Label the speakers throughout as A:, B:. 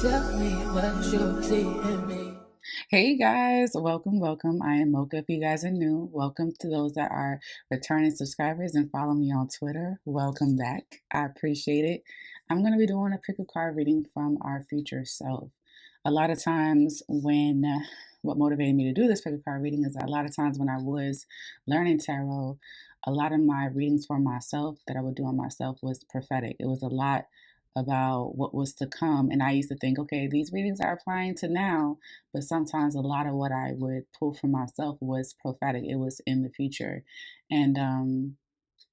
A: Tell me what you see in me.
B: Hey guys, welcome. I am Mocha. If you guys are new, welcome to those that are returning subscribers and follow me on Twitter. Welcome back. I appreciate it. I'm going to be doing a pick a card reading from our future self. A lot of times what motivated me to do this pick a card reading is a lot of times when I was learning tarot, a lot of my readings for myself that I would do on myself was prophetic. It was a lot about what was to come. And I used to think, okay, these readings are applying to now, but sometimes a lot of what I would pull from myself was prophetic. It was in the future. And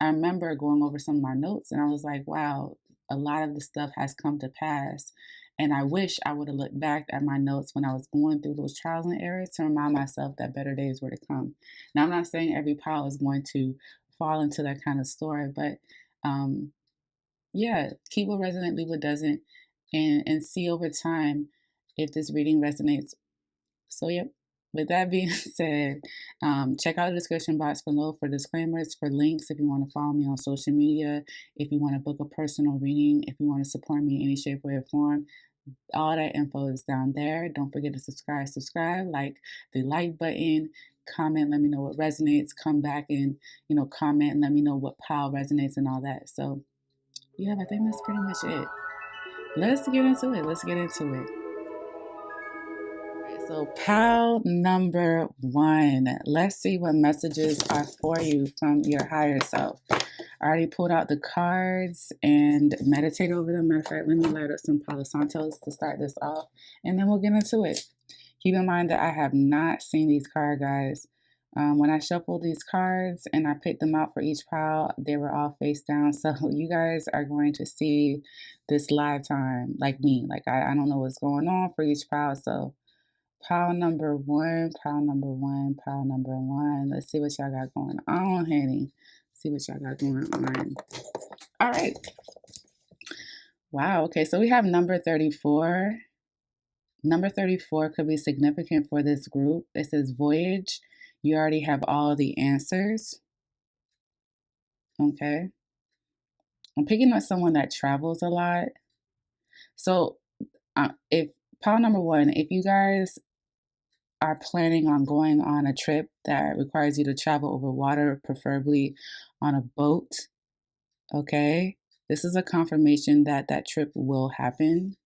B: I remember going over some of my notes and I was like, wow, a lot of the stuff has come to pass. And I wish I would have looked back at my notes when I was going through those trials and errors to remind myself that better days were to come. Now, I'm not saying every pile is going to fall into that kind of story, but um, yeah, keep what resonates, leave what doesn't, and see over time if this reading resonates. So, yep. With that being said, check out the description box below for disclaimers, for links if you want to follow me on social media, if you want to book a personal reading, if you want to support me in any shape, way, or form. All that info is down there. Don't forget to subscribe, like the like button, comment, let me know what resonates, come back and, comment and let me know what pile resonates and all that. So, yeah, I think that's pretty much it. Let's get into it. So, pile number one. Let's see what messages are for you from your higher self. I already pulled out the cards and meditate over them. Matter of fact, let me light up some Palo Santos to start this off, and then we'll get into it. Keep in mind that I have not seen these card guys. When I shuffled these cards and I picked them out for each pile, they were all face down. So you guys are going to see this live time like me. Like I don't know what's going on for each pile. So pile number one, pile number one, pile number one. Let's see what y'all got going on, honey. See what y'all got going on. All right. Wow. Okay. So we have number 34. Number 34 could be significant for this group. It says voyage. You already have all the answers. Okay. I'm picking up someone that travels a lot. So if pile number one, if you guys are planning on going on a trip that requires you to travel over water, preferably on a boat, okay, this is a confirmation that that trip will happen.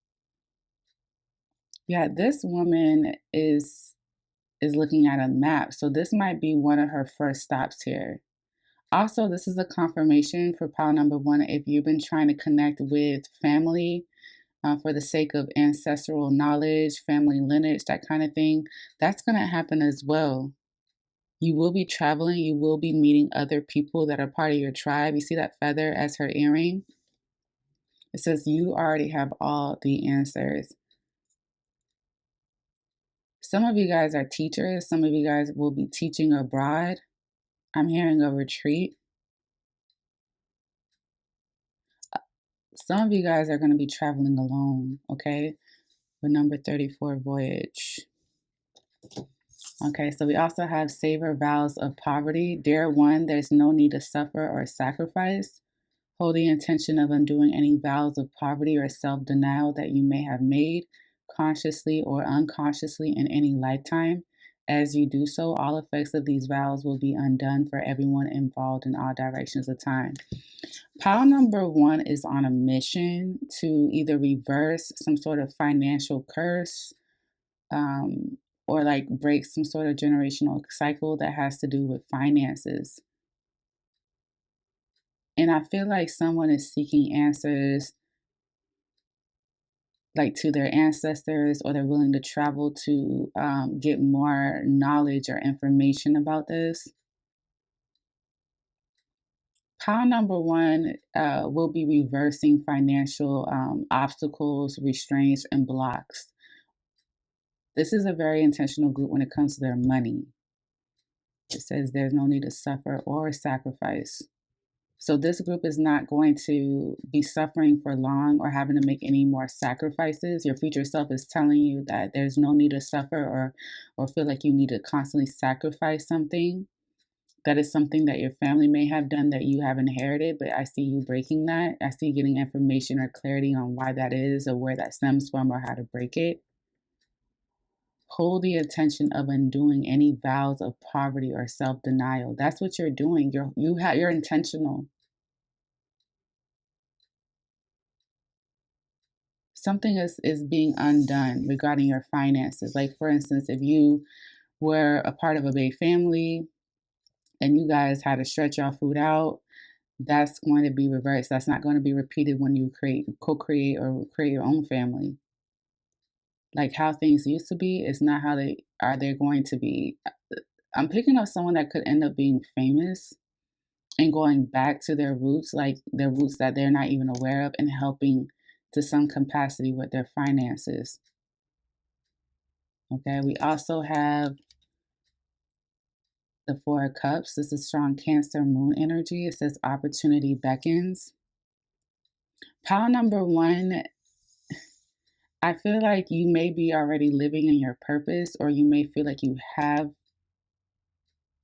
B: Yeah, this woman is looking at a map, so this might be one of her first stops here. Also, this is a confirmation for pile number one if you've been trying to connect with family for the sake of ancestral knowledge, family lineage, that kind of thing. That's going to happen as well. You will be traveling, you will be meeting other people that are part of your tribe. You see that feather as her earring? It says you already have all the answers. Some of you guys are teachers, some of you guys will be teaching abroad. I'm hearing a retreat. Some of you guys are going to be traveling alone, okay? With number 34, voyage. Okay, so we also have savor vows of poverty. Dear one, there's no need to suffer or sacrifice. Hold the intention of undoing any vows of poverty or self-denial that you may have made, consciously or unconsciously in any lifetime. As you do so, all effects of these vows will be undone for everyone involved in all directions of time. Pile number one is on a mission to either reverse some sort of financial curse, or like break some sort of generational cycle that has to do with finances. And I feel like someone is seeking answers like to their ancestors, or they're willing to travel to get more knowledge or information about this. Pile number one will be reversing financial obstacles, restraints, and blocks. This is a very intentional group when it comes to their money. It says there's no need to suffer or sacrifice. So this group is not going to be suffering for long or having to make any more sacrifices. Your future self is telling you that there's no need to suffer or feel like you need to constantly sacrifice something. That is something that your family may have done that you have inherited, but I see you breaking that. I see you getting information or clarity on why that is or where that stems from or how to break it. Hold the attention of undoing any vows of poverty or self-denial. That's what you're doing. You're intentional. Something is being undone regarding your finances. Like for instance, if you were a part of a big family and you guys had to stretch your food out, that's going to be reversed. That's not going to be repeated when you co-create or create your own family. Like how things used to be is not how they're going to be. I'm picking up someone that could end up being famous and going back to their roots, like their roots that they're not even aware of, and helping to some capacity with their finances. Okay, we also have the Four of Cups. This is strong Cancer moon energy. It says opportunity beckons. Pile number one, I feel like you may be already living in your purpose, or you may feel like you have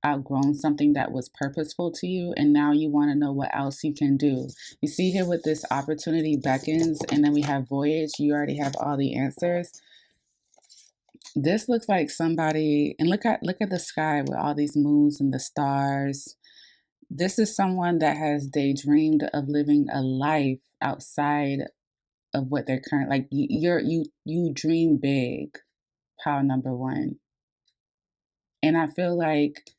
B: outgrown something that was purposeful to you, and now you want to know what else you can do. You see here with this opportunity beckons, and then we have voyage. You already have all the answers. This looks like somebody, and look at the sky with all these moons and the stars. This is someone that has daydreamed of living a life outside of what they're current, like you dream big. Pile number one. And I feel like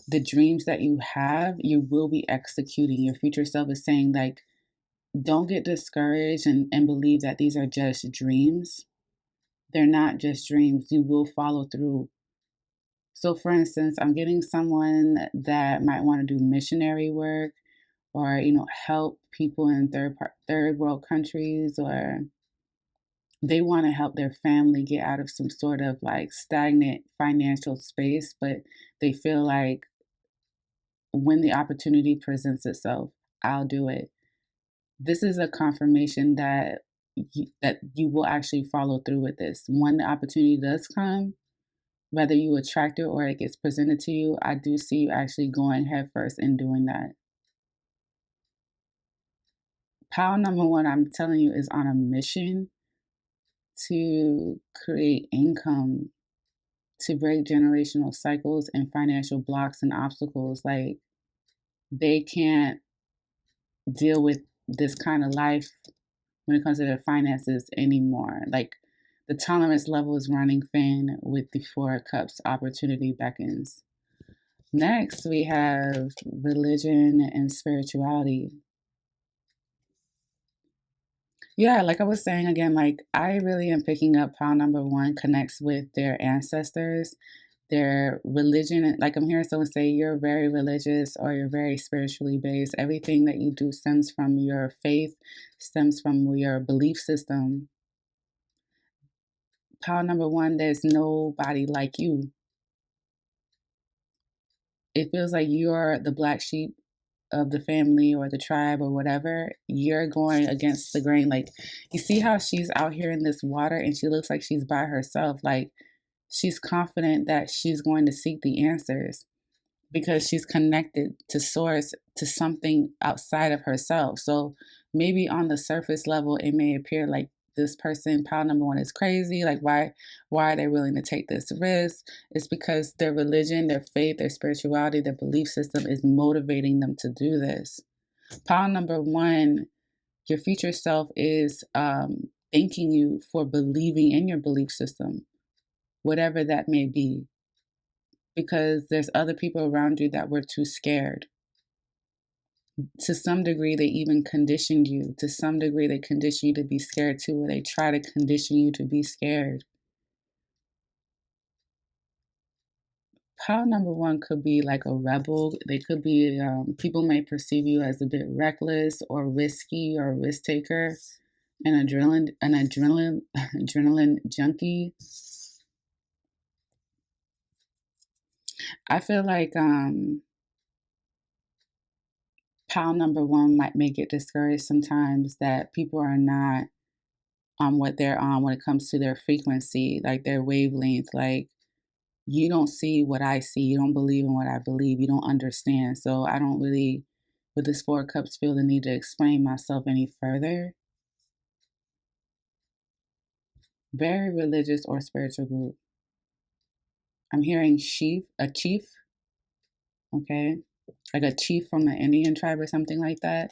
B: the dreams that you have, you will be executing. Your future self is saying, like, don't get discouraged and believe that these are just dreams. They're not just dreams. You will follow through. So, for instance, I'm getting someone that might want to do missionary work, or help people in third world countries, or they want to help their family get out of some sort of like stagnant financial space, but they feel like when the opportunity presents itself, I'll do it. This is a confirmation that you will actually follow through with this. When the opportunity does come, whether you attract it or it gets presented to you, I do see you actually going head first and doing that. Pile number one, I'm telling you, is on a mission to create income, to break generational cycles and financial blocks and obstacles. Like, they can't deal with this kind of life when it comes to their finances anymore. Like, the tolerance level is running thin with the Four of Cups. Opportunity beckons. Next, we have religion and spirituality. Yeah, like I was saying again, like I really am picking up pile number one connects with their ancestors, their religion. Like I'm hearing someone say you're very religious or you're very spiritually based. Everything that you do stems from your faith, stems from your belief system. Pile number one, there's nobody like you. It feels like you're the black sheep of the family or the tribe or whatever. You're going against the grain. Like, you see how she's out here in this water and she looks like she's by herself. Like, she's confident that she's going to seek the answers because she's connected to source, to something outside of herself. So maybe on the surface level it may appear like this person, pile number one, is crazy. Like, why are they willing to take this risk? It's because their religion, their faith, their spirituality, their belief system is motivating them to do this. Pile number one, your future self is thanking you for believing in your belief system, whatever that may be, because there's other people around you that were too scared. To some degree, they even conditioned you. To some degree, they condition you to be scared too, or they try to condition you to be scared. Pile number one could be like a rebel. They could be, people may perceive you as a bit reckless or risky or a risk taker, adrenaline junkie. I feel like pile number one may get discouraged sometimes that people are not on what they're on when it comes to their frequency, like their wavelength. Like, you don't see what I see. You don't believe in what I believe. You don't understand. So I don't really, with this Four of Cups, feel the need to explain myself any further. Very religious or spiritual group. I'm hearing a chief, okay? Like a chief from an Indian tribe or something like that.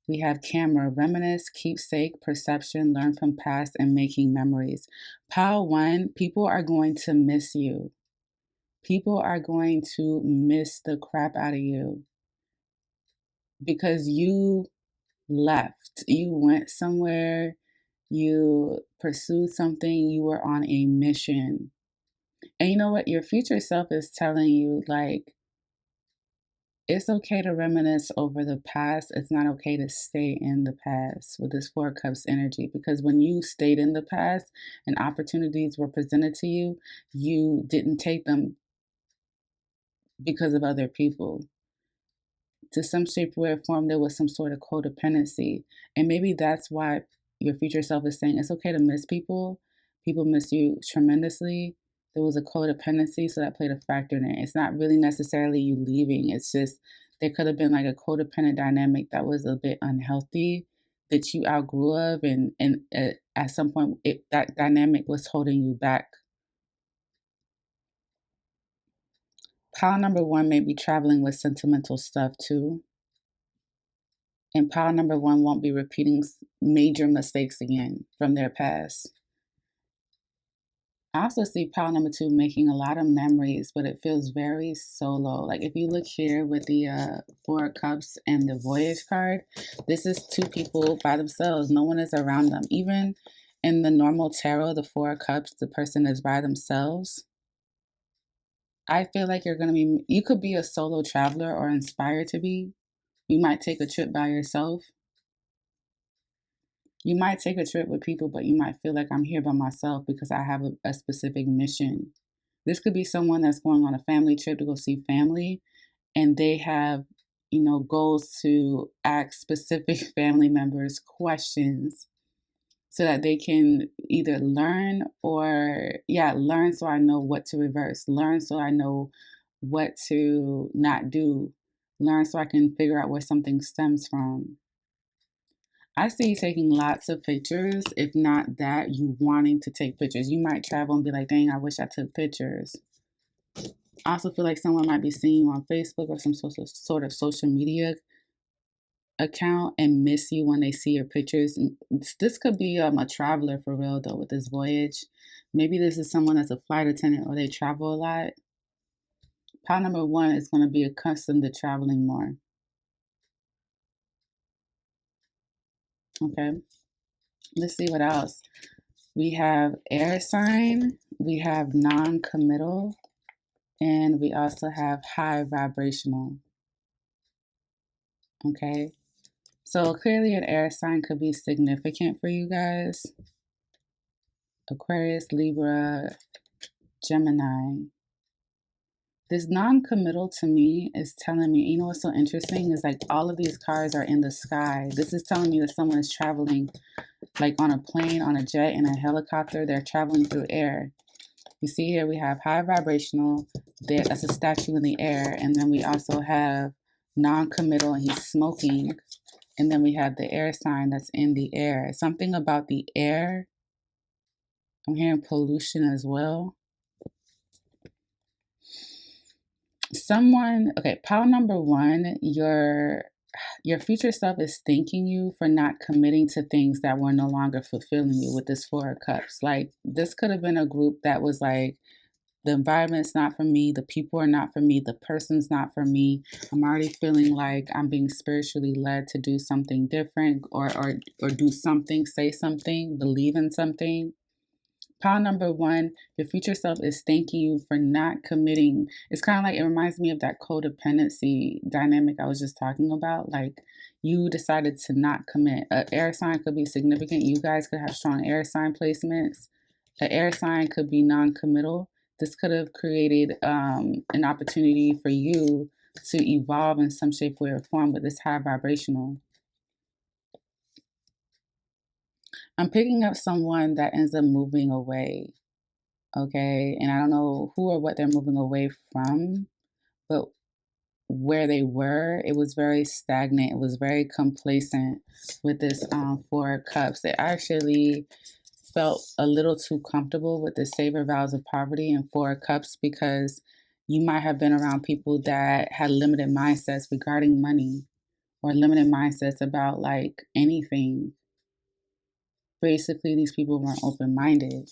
B: We have camera, reminisce, keepsake, perception, learn from past, and making memories. Pile one, people are going to miss you. People are going to miss the crap out of you because you left. You went somewhere, you pursued something, you were on a mission. And you know what? Your future self is telling you, like, it's okay to reminisce over the past. It's not okay to stay in the past with this Four of Cups energy, because when you stayed in the past and opportunities were presented to you, you didn't take them because of other people. To some shape, way, or form, there was some sort of codependency. And maybe that's why your future self is saying it's okay to miss people. People miss you tremendously. There was a codependency, so that played a factor in it. It's not really necessarily you leaving. It's just there could have been like a codependent dynamic that was a bit unhealthy that you outgrew of, and at some point that dynamic was holding you back. Pile number one may be traveling with sentimental stuff too. And pile number one won't be repeating major mistakes again from their past. I also see pile number two making a lot of memories, but it feels very solo. Like if you look here with the Four of Cups and the Voyage card, this is two people by themselves. No one is around them. Even in the normal tarot, the Four of Cups, the person is by themselves. I feel like you could be a solo traveler or inspired to be. You might take a trip by yourself. You might take a trip with people, but you might feel like I'm here by myself because I have a specific mission. This could be someone that's going on a family trip to go see family, and they have, goals to ask specific family members questions so that they can either learn so I know what to reverse, learn so I know what to not do, learn so I can figure out where something stems from. I see you taking lots of pictures. If not that, you wanting to take pictures. You might travel and be like, dang, I wish I took pictures. I also feel like someone might be seeing you on Facebook or some sort of social media account and miss you when they see your pictures. And this could be a traveler for real, though, with this voyage. Maybe this is someone that's a flight attendant or they travel a lot. Pile number one is going to be accustomed to traveling more. Okay, let's see what else. We have air sign, we have non-committal, and we also have high vibrational. Okay, so clearly an air sign could be significant for you guys. Aquarius, Libra, Gemini. This non-committal to me is telling me, you know what's so interesting is like all of these cards are in the sky. This is telling me that someone is traveling like on a plane, on a jet, in a helicopter. They're traveling through air. You see here we have high vibrational, that's a statue in the air, and then we also have non-committal and he's smoking, and then we have the air sign that's in the air. Something about the air. I'm hearing pollution as well. Pile number one, your future self is thanking you for not committing to things that were no longer fulfilling you with this Four of Cups. Like this could have been a group that was like, the environment's not for me, the people are not for me, the person's not for me. I'm already feeling like I'm being spiritually led to do something different or do something, say something, believe in something. Pile number one, your future self is thanking you for not committing. It's kind of like, it reminds me of that codependency dynamic I was just talking about. Like you decided to not commit. An air sign could be significant. You guys could have strong air sign placements. An air sign could be non-committal. This could have created an opportunity for you to evolve in some shape, way, or form with this high vibrational. I'm picking up someone that ends up moving away. okay? And I don't know who or what they're moving away from, but where they were, it was very stagnant. It was very complacent with this Four of Cups. They actually felt a little too comfortable with the Savior vows of poverty and Four of Cups because you might have been around people that had limited mindsets regarding money or limited mindsets about like anything. Basically, these people weren't open minded.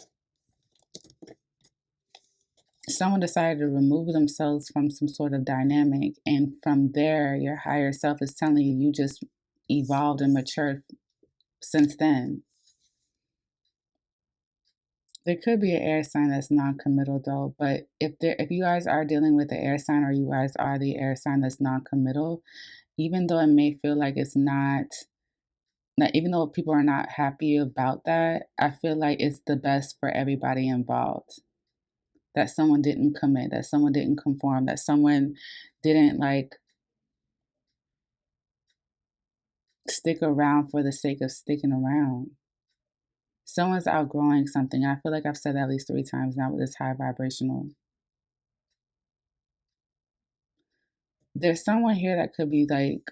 B: Someone decided to remove themselves from some sort of dynamic, and from there, your higher self is telling you you just evolved and matured since then. There could be an air sign that's non-committal though, but if you guys are dealing with the air sign or you guys are the air sign that's non-committal, even though it may feel like it's not, even though people are not happy about that, I feel like it's the best for everybody involved. That someone didn't commit, that someone didn't conform, that someone didn't like stick around for the sake of sticking around. Someone's outgrowing something. I feel like I've said that at least 3 times now with this high vibrational. There's someone here that could be like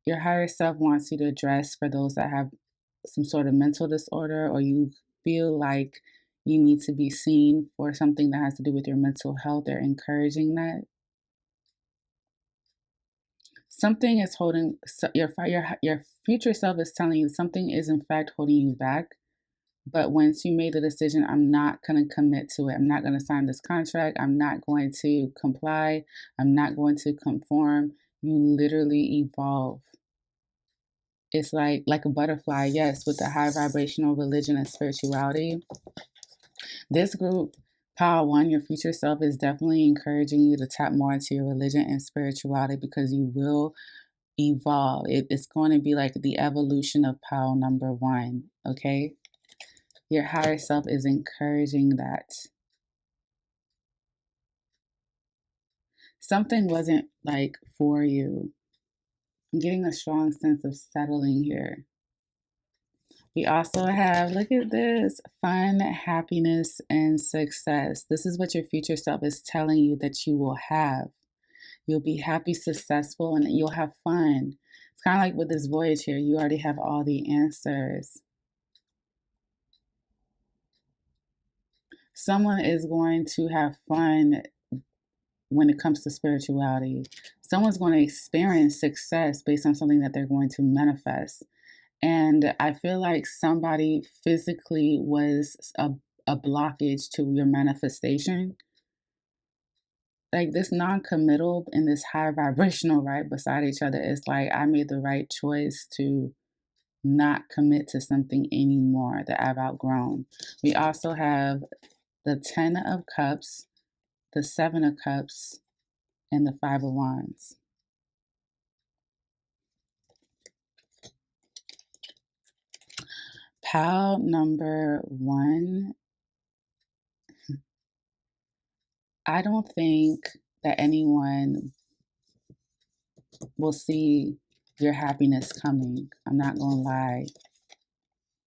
B: your higher self wants you to address for those that have some sort of mental disorder or you feel like you need to be seen for something that has to do with your mental health. They're encouraging that. Something is holding your future self is telling you something is in fact holding you back. But once you made the decision, I'm not going to commit to it. I'm not going to sign this contract. I'm not going to comply. I'm not going to conform. You literally evolve. It's like a butterfly, yes, with the high vibrational religion and spirituality. This group, Power One, your future self, is definitely encouraging you to tap more into your religion and spirituality because you will evolve. It's going to be like the evolution of Power Number One, okay? Your higher self is encouraging that. Something wasn't like for you. I'm getting a strong sense of settling here. We also have, look at this, fun, happiness, and success. This is what your future self is telling you that you will have. You'll be happy, successful, and you'll have fun. It's kind of like with this voyage here, you already have all the answers. Someone is going to have fun when it comes to spirituality. Someone's going to experience success based on something that they're going to manifest. And I feel like somebody physically was a blockage to your manifestation. Like this non-committal and this high vibrational right beside each other is like I made the right choice to not commit to something anymore that I've outgrown. We also have the 10 of Cups, the 7 of Cups, and the 5 of Wands. Pile number 1, I don't think that anyone will see your happiness coming. I'm not going to lie.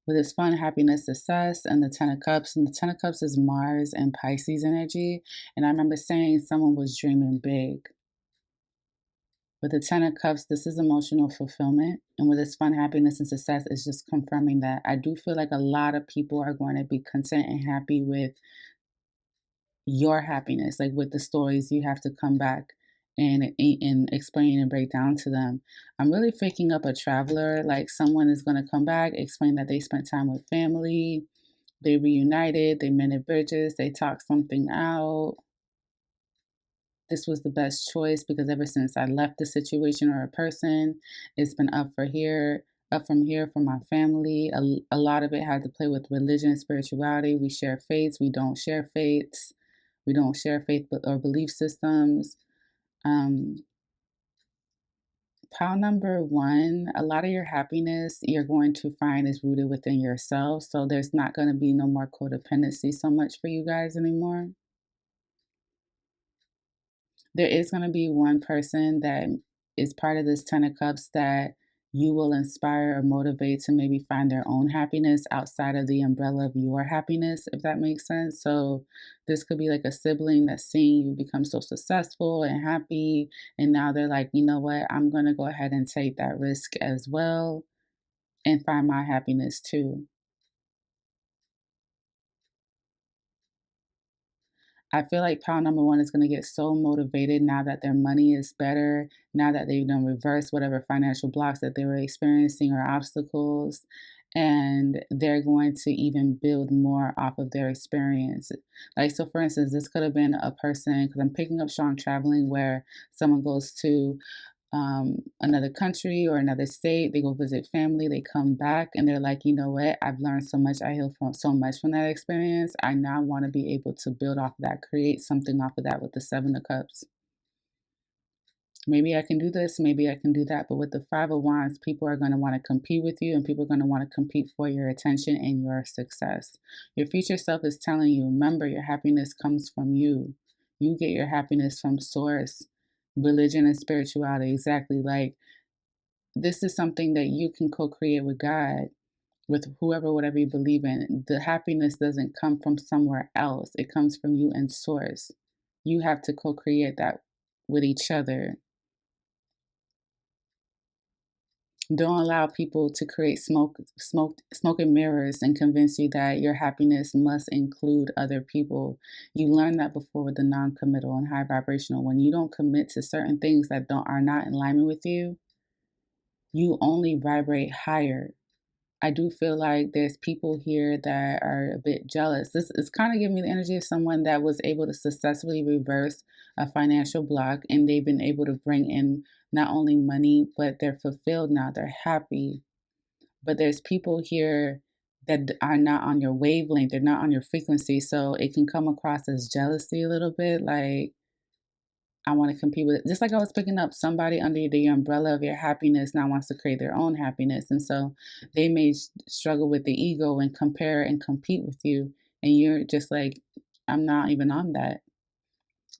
B: With this fun, happiness, success, and the 10 of Cups, and the 10 of Cups is Mars and Pisces energy. And I remember saying someone was dreaming big. With the 10 of Cups, this is emotional fulfillment. And with this fun, happiness, and success, it's just confirming that. I do feel like a lot of people are going to be content and happy with your happiness, like with the stories you have to come back and explain and break down to them. I'm really picking up a traveler, like someone is going to come back, explain that they spent time with family, they reunited, they mended bridges, they talked something out. This was the best choice because ever since I left the situation or a person, it's been up from here for my family. A lot of it had to play with religion and spirituality. We share faiths, we don't share faiths. We don't share faith or belief systems. Pile number 1, a lot of your happiness you're going to find is rooted within yourself. So there's not going to be no more codependency so much for you guys anymore. There is going to be one person that is part of this 10 of Cups that you will inspire or motivate to maybe find their own happiness outside of the umbrella of your happiness, if that makes sense. So this could be like a sibling that's seeing you become so successful and happy, and now they're like, you know what, I'm going to go ahead and take that risk as well and find my happiness too. I feel like pile number one is going to get so motivated now that their money is better, now that they've done reverse whatever financial blocks that they were experiencing or obstacles, and they're going to even build more off of their experience. Like, so for instance, this could have been a person, because I'm picking up strong traveling, where someone goes to another country or another state. They go visit family. They come back and they're like, you know what? I've learned so much. I healed from so much from that experience. I now want to be able to build off of that, create something off of that with the Seven of Cups. Maybe I can do this, maybe I can do that. But with the Five of Wands, people are going to want to compete with you, and people are going to want to compete for your attention and your success. Your future self is telling you, remember, your happiness comes from you. You get your happiness from source, religion, and spirituality. Exactly. Like, this is something that you can co-create with God, with whoever, whatever you believe in. The happiness doesn't come from somewhere else. It comes from you and source. You have to co-create that with each other. Don't allow people to create smoke and mirrors and convince you that your happiness must include other people. You learned that before with the non-committal and high vibrational. When you don't commit to certain things that are not in alignment with you, you only vibrate higher. I do feel like there's people here that are a bit jealous. This is kind of giving me the energy of someone that was able to successfully reverse a financial block, and they've been able to bring in not only money, but they're fulfilled now. They're happy. But there's people here that are not on your wavelength. They're not on your frequency. So it can come across as jealousy a little bit. Like, I want to compete with it. Just like I was picking up somebody under the umbrella of your happiness now wants to create their own happiness. And so they may struggle with the ego and compare and compete with you. And you're just like, I'm not even on that.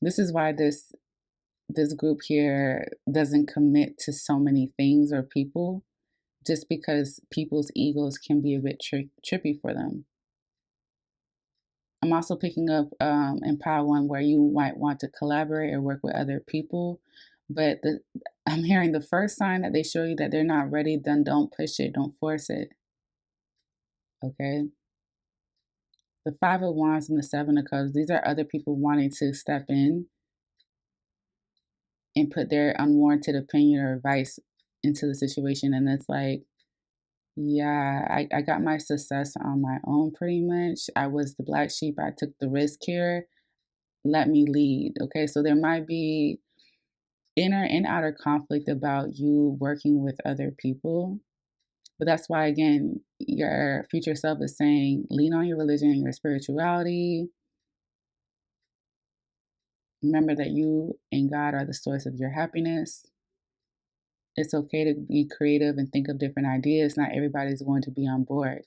B: This is why this group here doesn't commit to so many things or people, just because people's egos can be a bit trippy for them. I'm also picking up in Power One where you might want to collaborate or work with other people. But I'm hearing the first sign that they show you that they're not ready, then don't push it, don't force it. Okay? The Five of Wands and the Seven of Cups, these are other people wanting to step in and put their unwarranted opinion or advice into the situation. And it's like, yeah, I got my success on my own pretty much. I was the black sheep. I took the risk here. Let me lead. Okay, so there might be inner and outer conflict about you working with other people. But that's why, again, your future self is saying lean on your religion and your spirituality. Remember that you and God are the source of your happiness. It's okay to be creative and think of different ideas. Not everybody's going to be on board.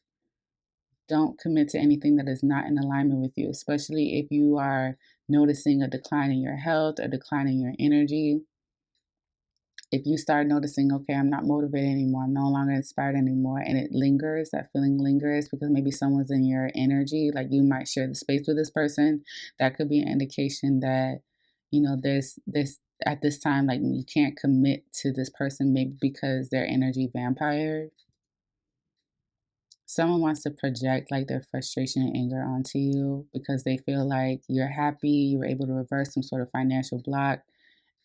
B: Don't commit to anything that is not in alignment with you, especially if you are noticing a decline in your health, a decline in your energy. If you start noticing, okay, I'm not motivated anymore, I'm no longer inspired anymore, and it lingers, that feeling lingers because maybe someone's in your energy, like you might share the space with this person, that could be an indication that, there's this at this time, like you can't commit to this person, maybe because they're energy vampire. Someone wants to project like their frustration and anger onto you because they feel like you're happy, you were able to reverse some sort of financial block,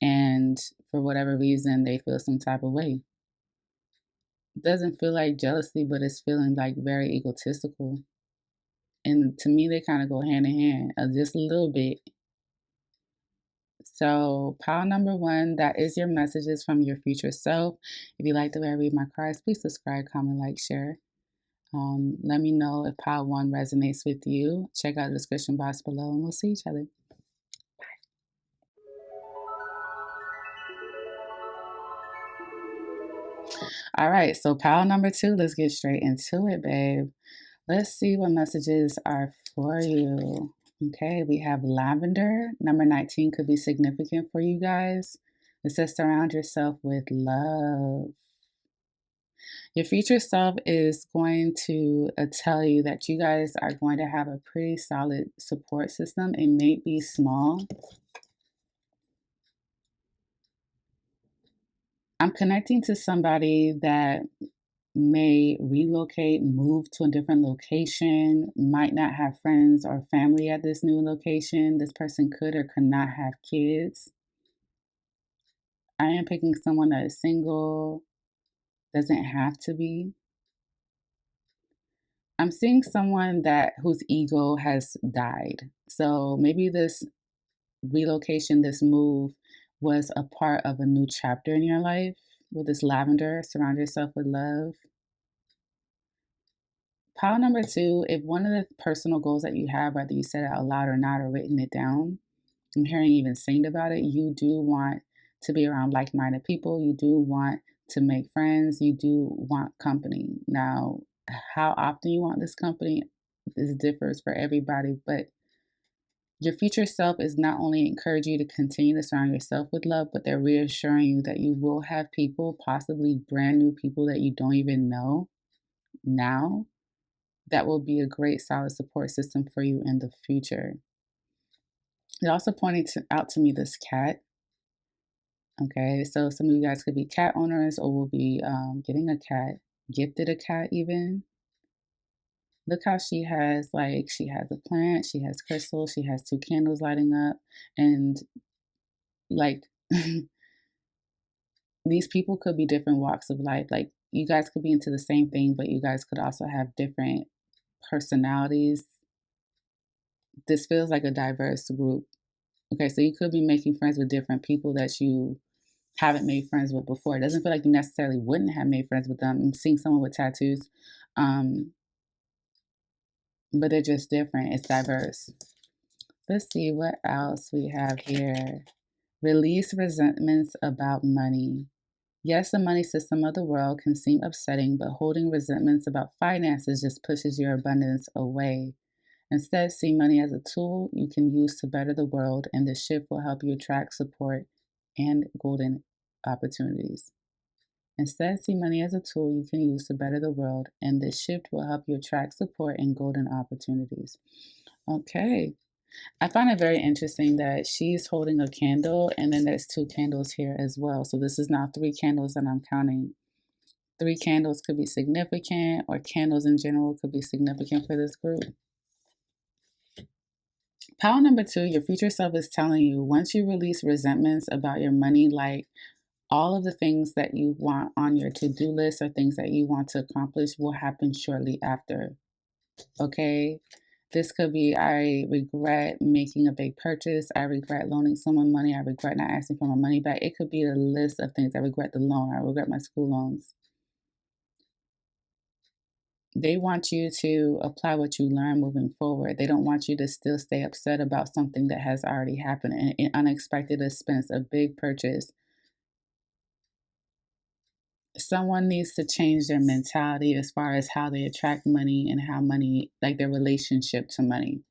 B: and for whatever reason, they feel some type of way. It doesn't feel like jealousy, but it's feeling like very egotistical. And to me, they kind of go hand in hand, just a little bit. So, pile number one, that is your messages from your future self. If you like the way I read my cards, please subscribe, comment, like, share. Let me know if pile one resonates with you. Check out the description box below, and we'll see each other. All right, so pile number two, let's get straight into it, babe. Let's see what messages are for you. Okay, we have lavender. Number 19 could be significant for you guys. It says surround yourself with love. Your future self is going to tell you that you guys are going to have a pretty solid support system. It may be small. I'm connecting to somebody that may relocate, move to a different location, might not have friends or family at this new location. This person could or could not have kids. I am picking someone that is single, doesn't have to be. I'm seeing someone that whose ego has died. So maybe this relocation, this move was a part of a new chapter in your life. With this lavender, surround yourself with love. Pile number two, if one of the personal goals that you have, whether you said it out loud or not or written it down, I'm hearing you even sing about it, you do want to be around like-minded people. You do want to make friends. You do want company. Now, how often you want this company, this differs for everybody, but your future self is not only encouraging you to continue to surround yourself with love, but they're reassuring you that you will have people, possibly brand new people that you don't even know now, that will be a great solid support system for you in the future. It also pointed out to me this cat. Okay, so some of you guys could be cat owners or will be getting a cat, gifted a cat even. Look how she has a plant, she has crystals, she has two candles lighting up, and like these people could be different walks of life. Like you guys could be into the same thing, but you guys could also have different personalities. This feels like a diverse group. Okay, so you could be making friends with different people that you haven't made friends with before. It doesn't feel like you necessarily wouldn't have made friends with them. I'm seeing someone with tattoos, but they're just different. It's diverse. Let's see what else we have here. Release resentments about money. Yes, the money system of the world can seem upsetting, but holding resentments about finances just pushes your abundance away. Instead, see money as a tool you can use to better the world, and this shift will help you attract support and golden opportunities. Instead, see money as a tool you can use to better the world, and this shift will help you attract support and golden opportunities. Okay. I find it very interesting that she's holding a candle and then there's two candles here as well. So this is now three candles that I'm counting. Three candles could be significant, or candles in general could be significant for this group. Pile number two, your future self is telling you once you release resentments about your money, like all of the things that you want on your to-do list or things that you want to accomplish will happen shortly after. Okay? This could be, I regret making a big purchase. I regret loaning someone money. I regret not asking for my money back. It could be a list of things. I regret the loan. I regret my school loans. They want you to apply what you learn moving forward. They don't want you to still stay upset about something that has already happened, an unexpected expense, a big purchase. Someone needs to change their mentality as far as how they attract money and how money, like their relationship to money.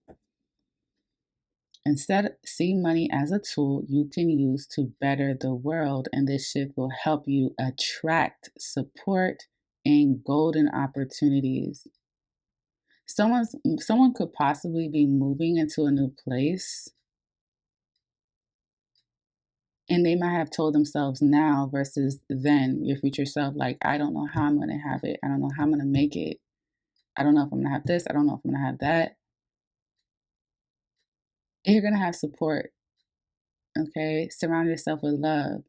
B: Instead, see money as a tool you can use to better the world, and this shift will help you attract support and golden opportunities. Someone could possibly be moving into a new place, and they might have told themselves now versus then, your future self, like, I don't know how I'm going to have it. I don't know how I'm going to make it. I don't know if I'm going to have this. I don't know if I'm going to have that. You're going to have support. Okay. Surround yourself with love.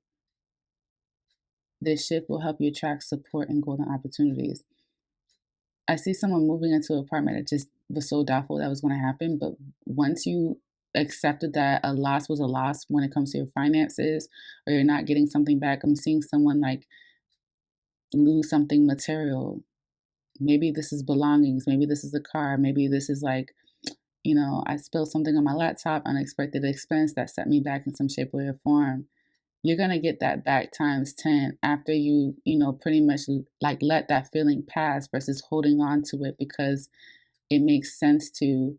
B: This shift will help you attract support and golden opportunities. I see someone moving into an apartment that just was so doubtful that was going to happen. But once you accepted that a loss was a loss when it comes to your finances, or you're not getting something back, I'm seeing someone like lose something material. Maybe this is belongings. Maybe this is a car. Maybe this is like, I spilled something on my laptop, unexpected expense that set me back in some shape, way, or form. You're going to get that back times 10 after you, pretty much like let that feeling pass versus holding on to it because it makes sense to,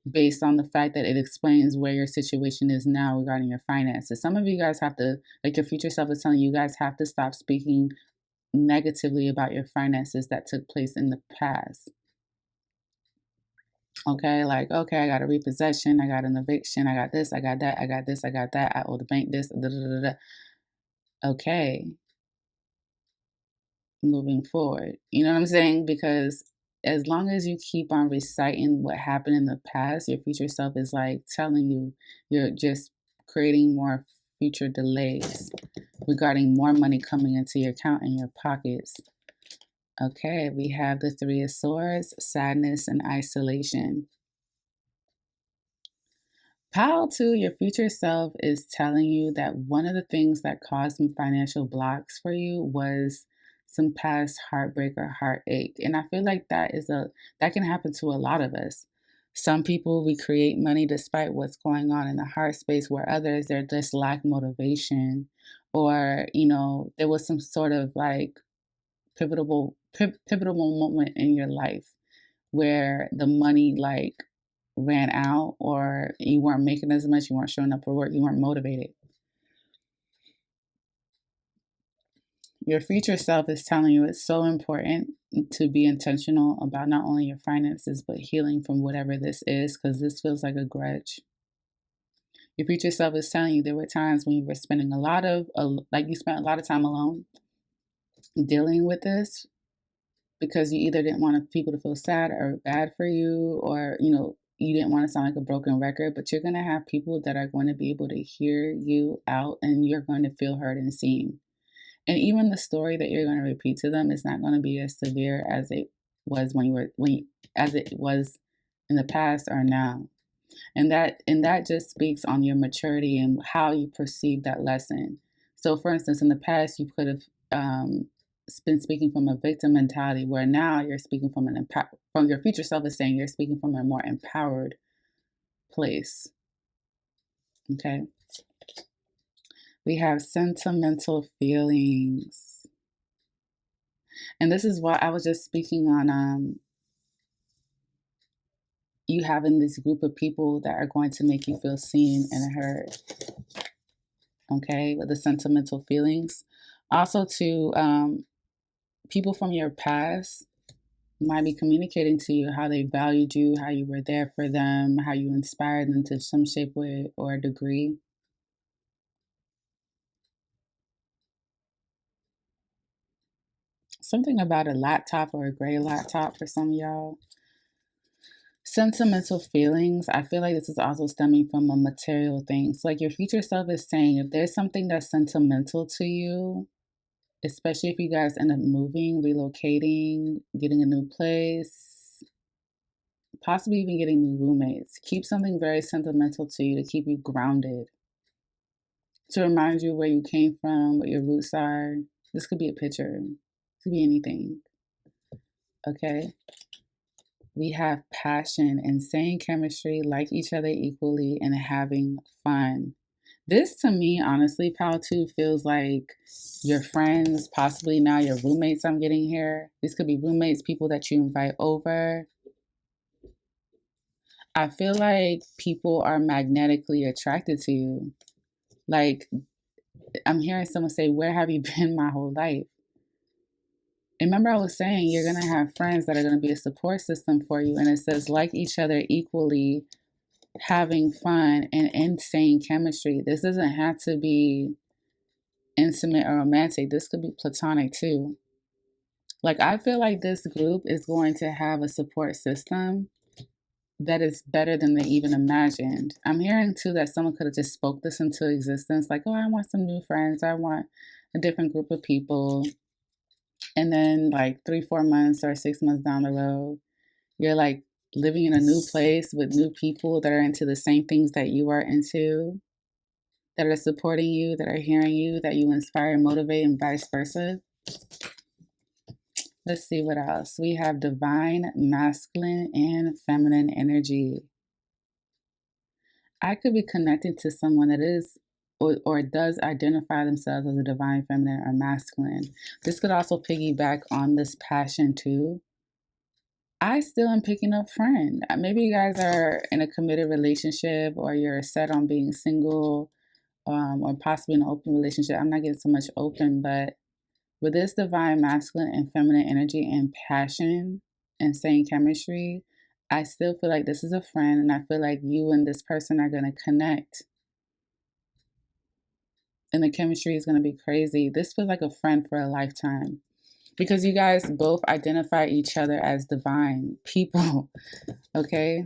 B: based on the fact that it explains where your situation is now regarding your finances. Some of you guys have to, like your future self is telling you guys have to stop speaking negatively about your finances that took place in the past. Okay, like, okay, I got a repossession, I got an eviction, I got this, I got that, I got this, I got that, I owe the bank this, da, da, da, da. Okay, moving forward. You know what I'm saying? Because as long as you keep on reciting what happened in the past, your future self is like telling you you're just creating more future delays regarding more money coming into your account and your pockets. Okay, we have the Three of Swords, sadness, and isolation. Pile 2, your future self is telling you that one of the things that caused some financial blocks for you was some past heartbreak or heartache. And I feel like that can happen to a lot of us. Some people, we create money despite what's going on in the heart space, where others, they're just lack motivation, or there was some sort of like pivotal moment in your life where the money like ran out, or you weren't making as much, you weren't showing up for work, you weren't motivated. Your future self is telling you it's so important to be intentional about not only your finances but healing from whatever this is, because this feels like a grudge. Your future self is telling you there were times when you were spending you spent a lot of time alone dealing with this, because you either didn't want people to feel sad or bad for you, or you didn't want to sound like a broken record. But you're going to have people that are going to be able to hear you out, and you're going to feel heard and seen. And even the story that you're going to repeat to them is not going to be as severe as it was as it was in the past or now. And that just speaks on your maturity and how you perceive that lesson. So, for instance, in the past, you could have been speaking from a victim mentality, where now you're speaking from from your future self is saying you're speaking from a more empowered place. Okay. We have sentimental feelings. And this is what I was just speaking on, you having this group of people that are going to make you feel seen and heard. Okay, with the sentimental feelings. Also, to people from your past might be communicating to you how they valued you, how you were there for them, how you inspired them to some shape, way, or degree. Something about a laptop or a gray laptop for some of y'all. Sentimental feelings, I feel like this is also stemming from a material thing. So, like, your future self is saying if there's something that's sentimental to you, especially if you guys end up moving, relocating, getting a new place, possibly even getting new roommates, keep something very sentimental to you to keep you grounded, to remind you where you came from, what your roots are. This could be a picture, it could be anything. Okay. We have passion, insane chemistry, like each other equally, and having fun. This to me, honestly, Pal 2 feels like your friends, possibly now your roommates I'm getting here. These could be roommates, people that you invite over. I feel like people are magnetically attracted to you. Like, I'm hearing someone say, where have you been my whole life? And remember, I was saying you're going to have friends that are going to be a support system for you. And it says, like each other equally, having fun, and insane chemistry. This doesn't have to be intimate or romantic. This could be platonic too. Like, I feel like this group is going to have a support system that is better than they even imagined. I'm hearing too that someone could have just spoke this into existence, like, oh, I want some new friends, I want a different group of people. And then like 3-4 months or 6 months down the road, you're like living in a new place with new people that are into the same things that you are into, that are supporting you, that are hearing you, that you inspire and motivate, and vice versa. Let's see what else. We have divine masculine and feminine energy. I could be connected to someone that is or does identify themselves as a divine feminine or masculine. This could also piggyback on this passion too. I still am picking up friend. Maybe you guys are in a committed relationship, or you're set on being single, or possibly in an open relationship. I'm not getting so much open, but With this divine masculine and feminine energy and passion and same chemistry, I still feel like this is a friend, and I feel like you and this person are going to connect. And the chemistry is going to be crazy. This feels like a friend for a lifetime because you guys both identify each other as divine people, okay?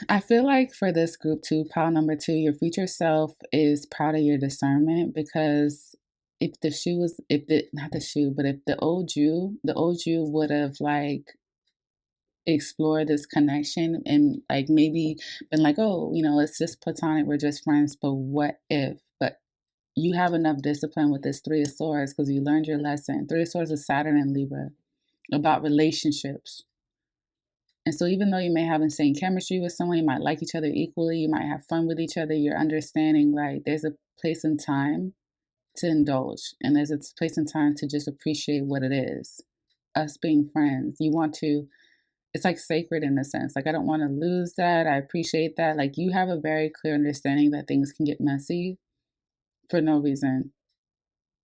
B: I feel like for this group too, pile number 2, your future self is proud of your discernment, because if the shoe was, if the, not the shoe, but if the old you would have like explored this connection and like maybe been like, oh, you know, it's just platonic, we're just friends, but what if? But you have enough discipline with this 3 of Swords because you learned your lesson. 3 of Swords is Saturn and Libra, about relationships. And so even though you may have the same chemistry with someone, you might like each other equally, you might have fun with each other, you're understanding like there's a place and time to indulge, and there's a place and time to just appreciate what it is. Us being friends. You want to, it's like sacred in a sense. Like, I don't want to lose that. I appreciate that. Like, you have a very clear understanding that things can get messy for no reason,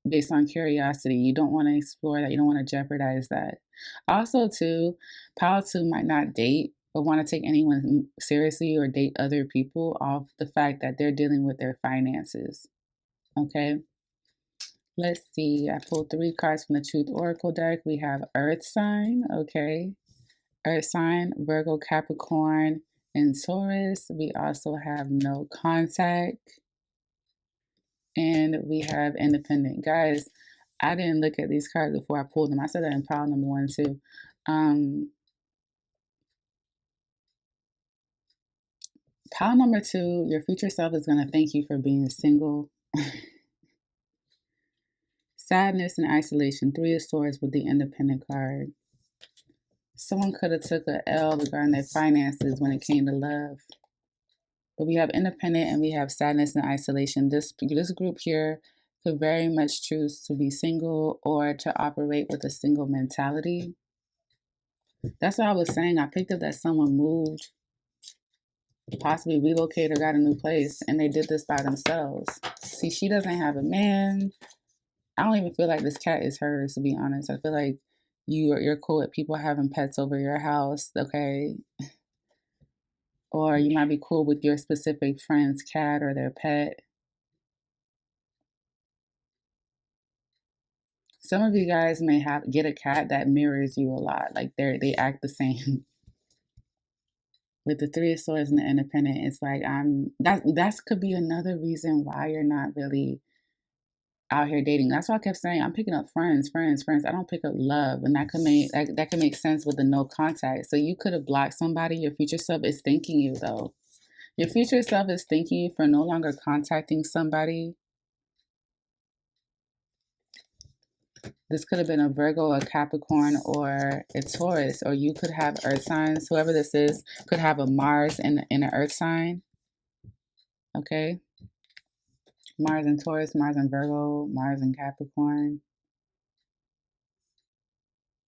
B: based on curiosity. You don't want to explore that. You don't want to jeopardize that. Also, too, Pile 2 might not date or want to take anyone seriously or date other people off the fact that they're dealing with their finances. Okay? Let's see. I pulled 3 cards from the Truth Oracle deck. We have Earth sign. Okay. Earth sign, Virgo, Capricorn, and Taurus. We also have no contact. And we have independent. Guys, I didn't look at these cards before I pulled them. I said that in pile number 1 too. Pile number 2, your future self is going to thank you for being single. Sadness and isolation. 3 of Swords with the independent card. Someone could have took a L regarding their finances when it came to love. But we have independent and we have sadness and isolation. This group here could very much choose to be single or to operate with a single mentality. That's what I was saying. I picked up that someone moved, possibly relocated or got a new place, and they did this by themselves. See, she doesn't have a man. I don't even feel like this cat is hers, to be honest. I feel like you're cool with people having pets over your house, okay? Or you might be cool with your specific friend's cat or their pet. Some of you guys may get a cat that mirrors you a lot. Like they act the same. With the 3 of Swords and the independent, it's like that could be another reason why you're not really out here dating. That's why I kept saying I'm picking up friends. I don't pick up love, and that could make sense with the no contact. So you could have blocked somebody. Your future self is thanking you though. Your future self is thanking you for no longer contacting somebody. This could have been a Virgo, a Capricorn, or a Taurus, or you could have earth signs. Whoever this is could have a Mars in an earth sign. Okay. Mars and Taurus, Mars and Virgo, Mars and Capricorn.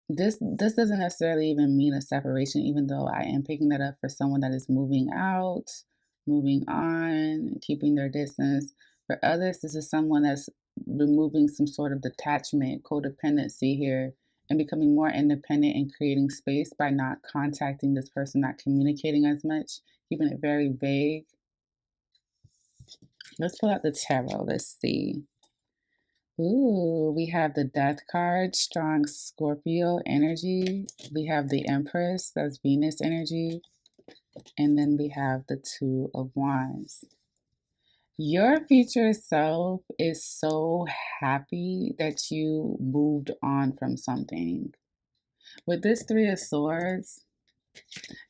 B: This doesn't necessarily even mean a separation, even though I am picking that up for someone that is moving out, moving on, keeping their distance. For others, this is someone that's removing some sort of detachment, codependency here, and becoming more independent and creating space by not contacting this person, not communicating as much, keeping it very vague. Let's pull out the tarot. Let's see. Ooh, we have the Death card, strong Scorpio energy. We have the Empress, that's Venus energy. And then we have the 2 of Wands. Your future self is so happy that you moved on from something. With this 3 of Swords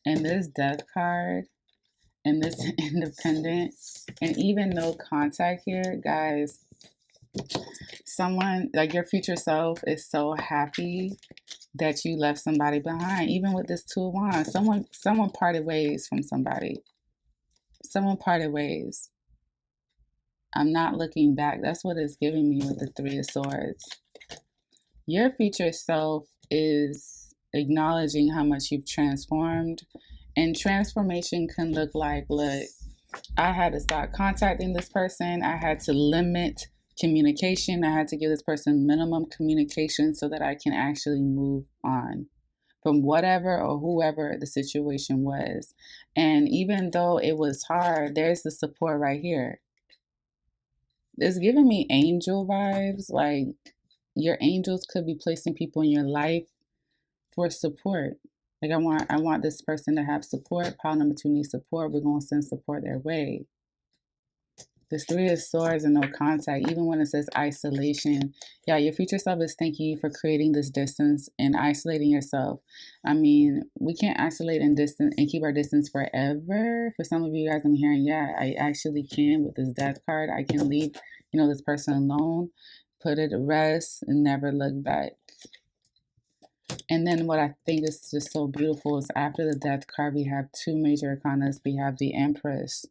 B: and this Death card and this independent and even no contact here, guys, someone like your future self is so happy that you left somebody behind. Even with this 2 of Wands, someone parted ways from somebody. Someone parted ways. I'm not looking back. That's what it's giving me with the 3 of Swords. Your future self is acknowledging how much you've transformed. And transformation can look like, look, I had to stop contacting this person. I had to limit communication. I had to give this person minimum communication so that I can actually move on from whatever or whoever the situation was. And even though it was hard, there's the support right here. It's giving me angel vibes. Like your angels could be placing people in your life for support. Like I want this person to have support. Pile number two needs support. We're gonna send support their way. This three of swords and no contact, even when it says isolation. Yeah, your future self is thanking you for creating this distance and isolating yourself. I mean, we can't isolate and distance and keep our distance forever. For some of you guys, I'm hearing, yeah, I actually can with this death card. I can leave, this person alone, put it to rest, and never look back. And then what I think is just so beautiful is after the death card, we have two major arcanas. We have the Empress.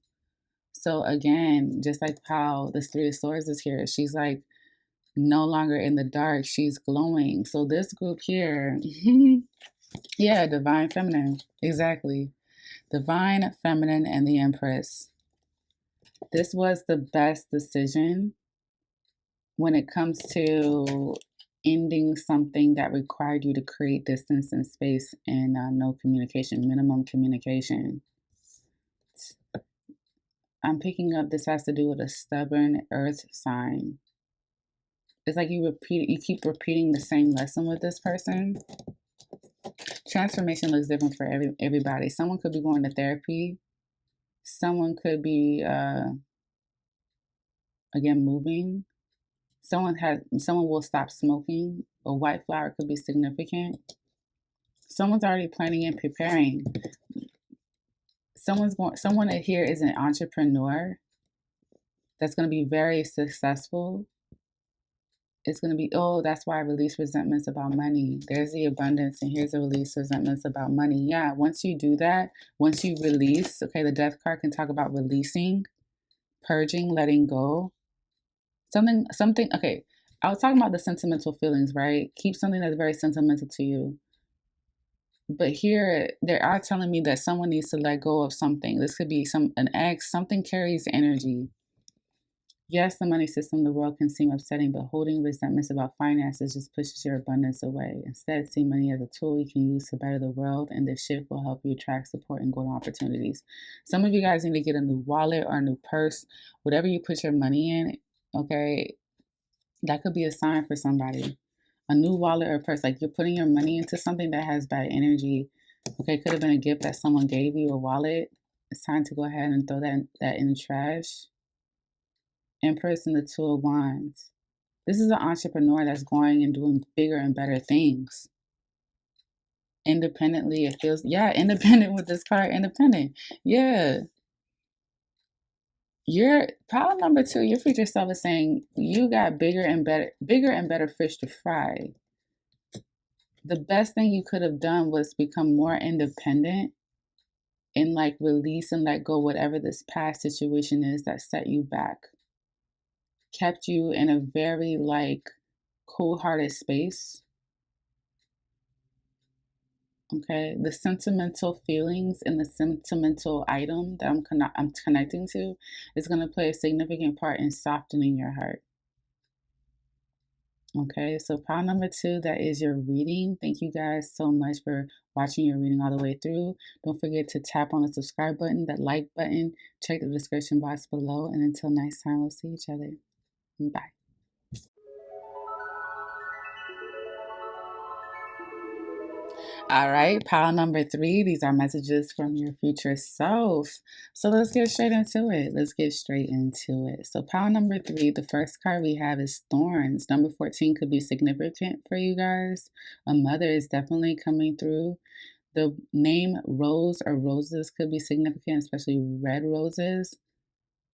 B: So again, just like how this three of swords is here, she's like no longer in the dark, she's glowing. So this group here, yeah, divine feminine, exactly. Divine feminine and the Empress. This was the best decision when it comes to ending something that required you to create distance and space and no communication, minimum communication. I'm picking up this has to do with a stubborn earth sign. It's like you keep repeating the same lesson with this person. Transformation looks different for everybody. Someone could be going to therapy. Someone could be again moving. Someone will stop smoking. A white flower could be significant. Someone's already planning and preparing. Someone here is an entrepreneur that's going to be very successful. It's going to be, oh, that's why I release resentments about money. There's the abundance, and here's a release resentments about money. Yeah, once you do that, once you release, okay, the death card can talk about releasing, purging, letting go. Something, okay, I was talking about the sentimental feelings, right? Keep something that's very sentimental to you. But here, they are telling me that someone needs to let go of something. This could be an ex, something carries energy. Yes, the money system, the world can seem upsetting, but holding resentments about finances just pushes your abundance away. Instead, see money as a tool you can use to better the world, and this shift will help you attract support and golden opportunities. Some of you guys need to get a new wallet or a new purse, whatever you put your money in, okay? That could be a sign for somebody. A new wallet or purse, like you're putting your money into something that has bad energy. Okay, could have been a gift that someone gave you, a wallet. It's time to go ahead and throw that in the trash. Empress and the Two of Wands. This is an entrepreneur that's going and doing bigger and better things. Independently, it feels, yeah, independent with this card, independent. Yeah. Your pile number two, your future self is saying you got bigger and better fish to fry. The best thing you could have done was become more independent and like release and let go whatever this past situation is that set you back, kept you in a very like cold-hearted space. Okay, the sentimental feelings and the sentimental item that I'm connecting to is going to play a significant part in softening your heart. Okay, so pile number two, that is your reading. Thank you guys so much for watching your reading all the way through. Don't forget to tap on the subscribe button, that like button, check the description box below, and until next time, we'll see each other. Bye. All right, pile number three. These are messages from your future self. So let's get straight into it. So pile number three, the first card we have is Thorns. Number 14 could be significant for you guys. A mother is definitely coming through. The name Rose or Roses could be significant, especially red roses.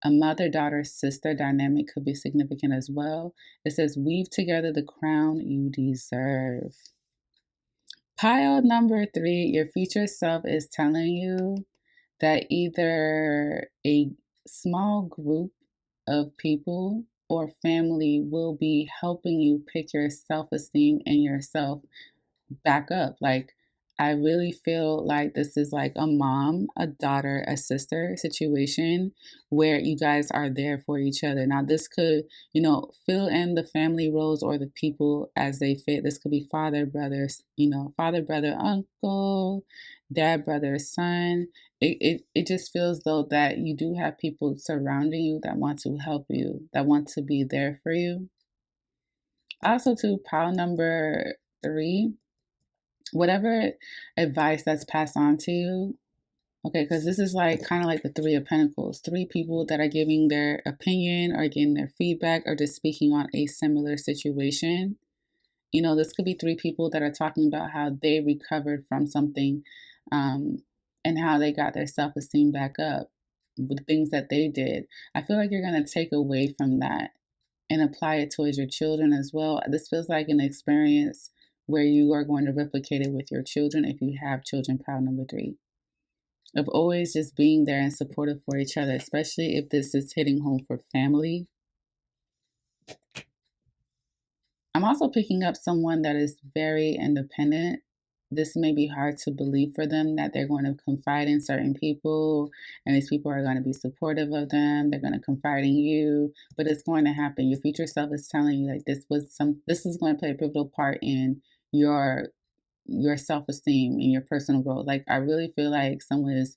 B: A mother, daughter, sister dynamic could be significant as well. It says, weave together the crown you deserve. Pile number three, your future self is telling you that either a small group of people or family will be helping you pick your self esteem and yourself back up. Like, I really feel like this is like a mom, a daughter, a sister situation where you guys are there for each other. Now, this could, fill in the family roles or the people as they fit. This could be father, brothers, father, brother, uncle, dad, brother, son. It just feels though that you do have people surrounding you that want to help you, that want to be there for you. Also, to pile number 3, whatever advice that's passed on to you. Okay, because this is like kind of like the 3 of Pentacles. 3 people that are giving their opinion or getting their feedback or just speaking on a similar situation. This could be 3 people that are talking about how they recovered from something, and how they got their self esteem back up with things that they did. I feel like you're going to take away from that and apply it towards your children as well. This feels like an experience where you are going to replicate it with your children if you have children, pile number 3. Of always just being there and supportive for each other, especially if this is hitting home for family. I'm also picking up someone that is very independent. This may be hard to believe for them that they're going to confide in certain people and these people are going to be supportive of them. They're going to confide in you, but it's going to happen. Your future self is telling you like this is going to play a pivotal part in your self-esteem and your personal growth. Like I really feel like someone is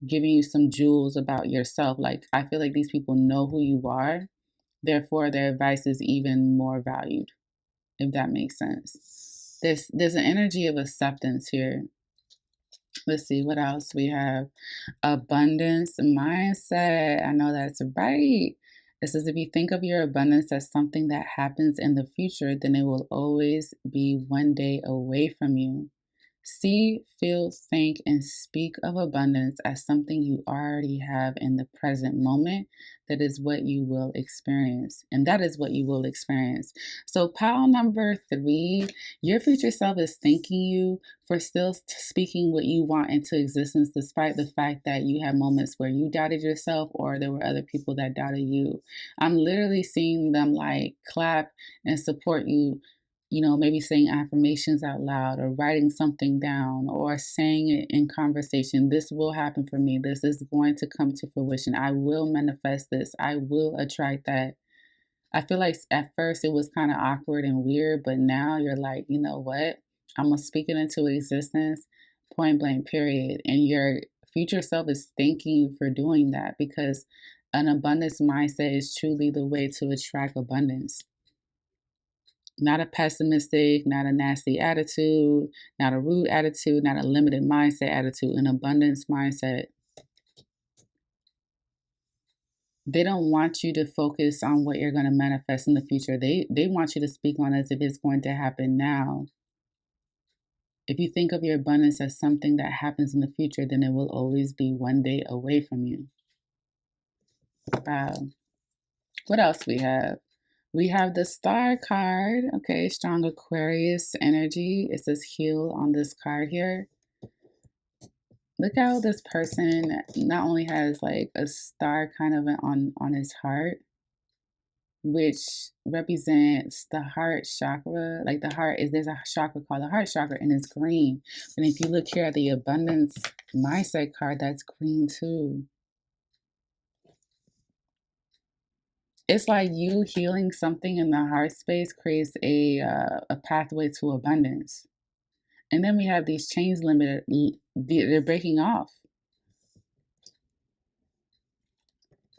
B: giving you some jewels about yourself. Like I feel like these people know who you are. Therefore, their advice is even more valued, if that makes sense. There's an energy of acceptance here. Let's see what else we have. Abundance mindset. I know that's right. This is if you think of your abundance as something that happens in the future, then it will always be one day away from you. See, feel, think, and speak of abundance as something you already have in the present moment. That is what you will experience. And that is what you will experience. So, pile number 3, your future self is thanking you for still speaking what you want into existence, despite the fact that you had moments where you doubted yourself or there were other people that doubted you. I'm literally seeing them like clap and support you, maybe saying affirmations out loud or writing something down or saying it in conversation. This will happen for me. This is going to come to fruition. I will manifest this. I will attract that. I feel like at first it was kind of awkward and weird, but now you're like, you know what? I'm going to speak it into existence, point blank, period. And your future self is thanking you for doing that because an abundance mindset is truly the way to attract abundance. Not a pessimistic, not a nasty attitude, not a rude attitude, not a limited mindset attitude, an abundance mindset. They don't want you to focus on what you're going to manifest in the future. They want you to speak on as if it's going to happen now. If you think of your abundance as something that happens in the future, then it will always be one day away from you. Wow. What else we have? We have the Star card. Okay, strong Aquarius energy. It says heal on this card here. Look how this person not only has like a star kind of on his heart, which represents the heart chakra. Like the heart is, there's a chakra called the heart chakra and it's green. And if you look here at the abundance mindset card, that's green too. It's like you healing something in the heart space creates a pathway to abundance. And then we have these chains limited, they're breaking off.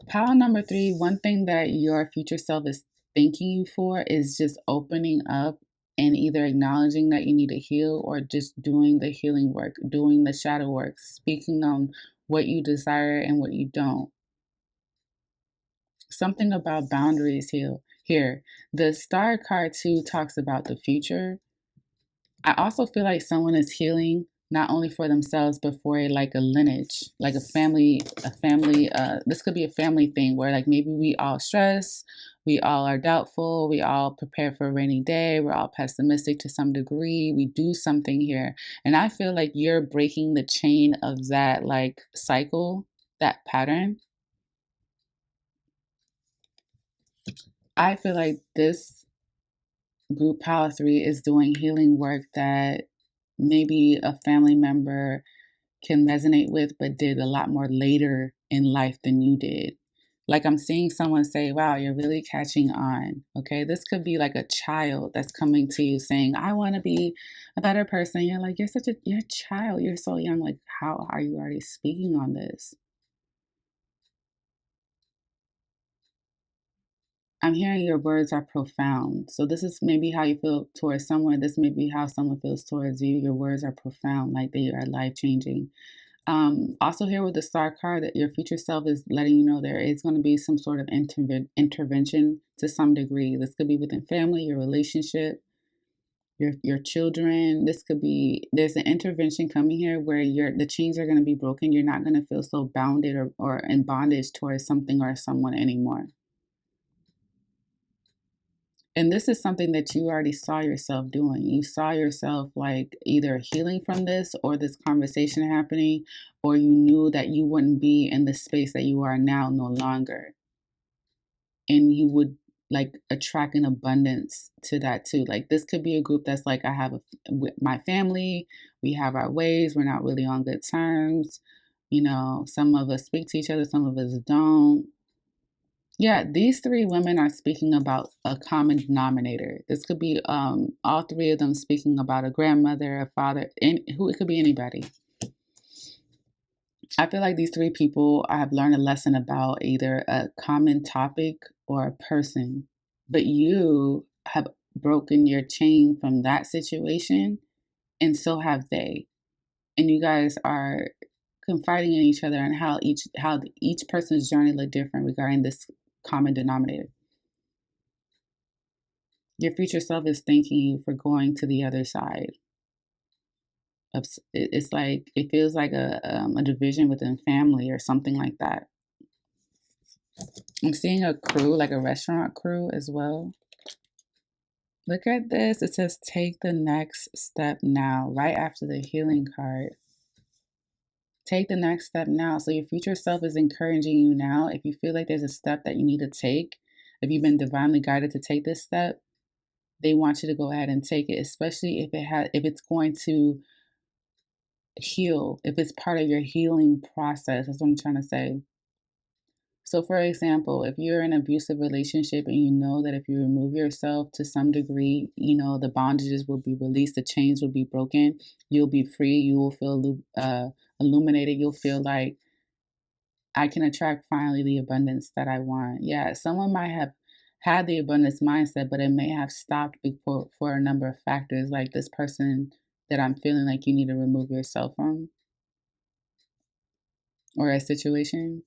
B: Pile number 3, one thing that your future self is thanking you for is just opening up and either acknowledging that you need to heal or just doing the healing work, doing the shadow work, speaking on what you desire and what you don't. Something about boundaries here. The star card too talks about the future. I also feel like someone is healing not only for themselves but for like a lineage, like a family. This could be a family thing where like maybe we all stress, we all are doubtful, we all prepare for a rainy day, we're all pessimistic to some degree. We do something here, and I feel like you're breaking the chain of that like cycle, that pattern. I feel like this group Power 3 is doing healing work that maybe a family member can resonate with, but did a lot more later in life than you did. Like I'm seeing someone say, wow, you're really catching on. Okay. This could be like a child that's coming to you saying, I want to be a better person. You're like, you're a child. You're so young. Like, how are you already speaking on this? I'm hearing your words are profound. So this is maybe how you feel towards someone. This may be how someone feels towards you. Your words are profound, like they are life changing. Also here with the star card, that your future self is letting you know there is going to be some sort of intervention to some degree. This could be within family, your relationship, your children. This could be, there's an intervention coming here where the chains are going to be broken. You're not going to feel so bounded or in bondage towards something or someone anymore. And this is something that you already saw yourself doing. You saw yourself like either healing from this or this conversation happening, or you knew that you wouldn't be in the space that you are now no longer. And you would like attract an abundance to that too. Like this could be a group that's like, I have my family, we have our ways, we're not really on good terms. You know, some of us speak to each other, some of us don't. Yeah, these three women are speaking about a common denominator. This could be all three of them speaking about a grandmother, a father, and who it could be anybody. I feel like these three people have learned a lesson about either a common topic or a person, but you have broken your chain from that situation, and so have they. And you guys are confiding in each other and how each person's journey look different regarding this common denominator. Your future self is thanking you for going to the other side. It's like it feels like a division within family or something like that. I'm seeing a crew, like a restaurant crew as well. Look at this. It says take the next step now, right after the healing card. Take the next step now. So your future self is encouraging you now. If you feel like there's a step that you need to take, if you've been divinely guided to take this step, they want you to go ahead and take it, especially if it's going to heal, if it's part of your healing process. That's what I'm trying to say. So, for example, if you're in an abusive relationship and you know that if you remove yourself to some degree, you know, the bondages will be released, the chains will be broken, you'll be free, you will feel illuminated, you'll feel like I can attract finally the abundance that I want. Yeah, someone might have had the abundance mindset, but it may have stopped before for a number of factors, like this person that I'm feeling like you need to remove yourself from, or a situation.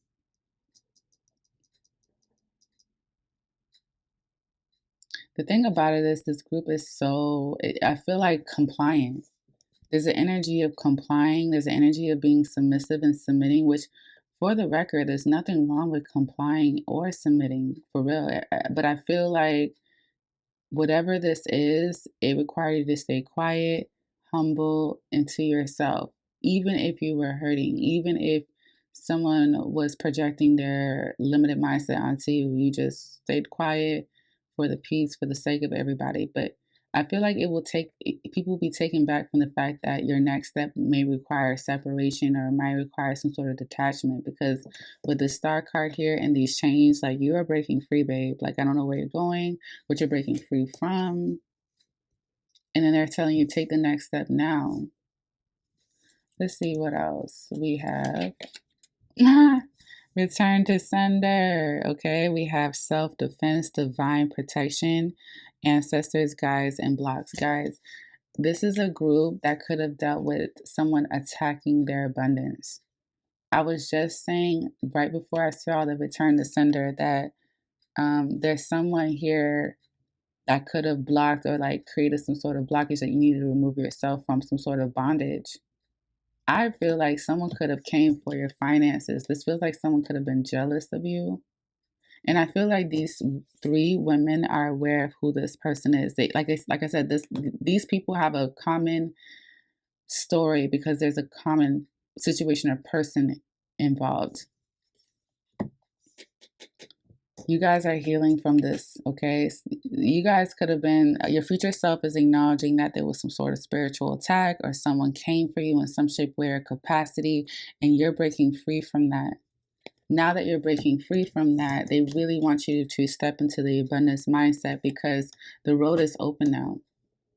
B: The thing about it is, this group is I feel like compliant. There's an energy of complying, there's an energy of being submissive and submitting, which, for the record, there's nothing wrong with complying or submitting for real. But I feel like whatever this is, it requires you to stay quiet, humble, and to yourself. Even if you were hurting, even if someone was projecting their limited mindset onto you, you just stayed quiet for the peace, for the sake of everybody. But I feel like people will be taken back from the fact that your next step may require separation or might require some sort of detachment, because with the star card here and these chains, like you are breaking free, babe. Like I don't know where you're going, what you're breaking free from. And then they're telling you take the next step now. Let's see what else we have. Return to sender. Okay, we have self-defense, divine protection, ancestors, guides, and blocks. Guys, this is a group that could have dealt with someone attacking their abundance. I was just saying right before I saw the return to sender that there's someone here that could have blocked or like created some sort of blockage that you needed to remove yourself from, some sort of bondage. I feel like someone could have came for your finances. This feels like someone could have been jealous of you. And I feel like these three women are aware of who this person is. They like I said, these people have a common story because there's a common situation or person involved. You guys are healing from this, okay? You guys could have been, your future self is acknowledging that there was some sort of spiritual attack or someone came for you in some shape, way, or capacity, and you're breaking free from that. Now that you're breaking free from that, they really want you to step into the abundance mindset because the road is open now.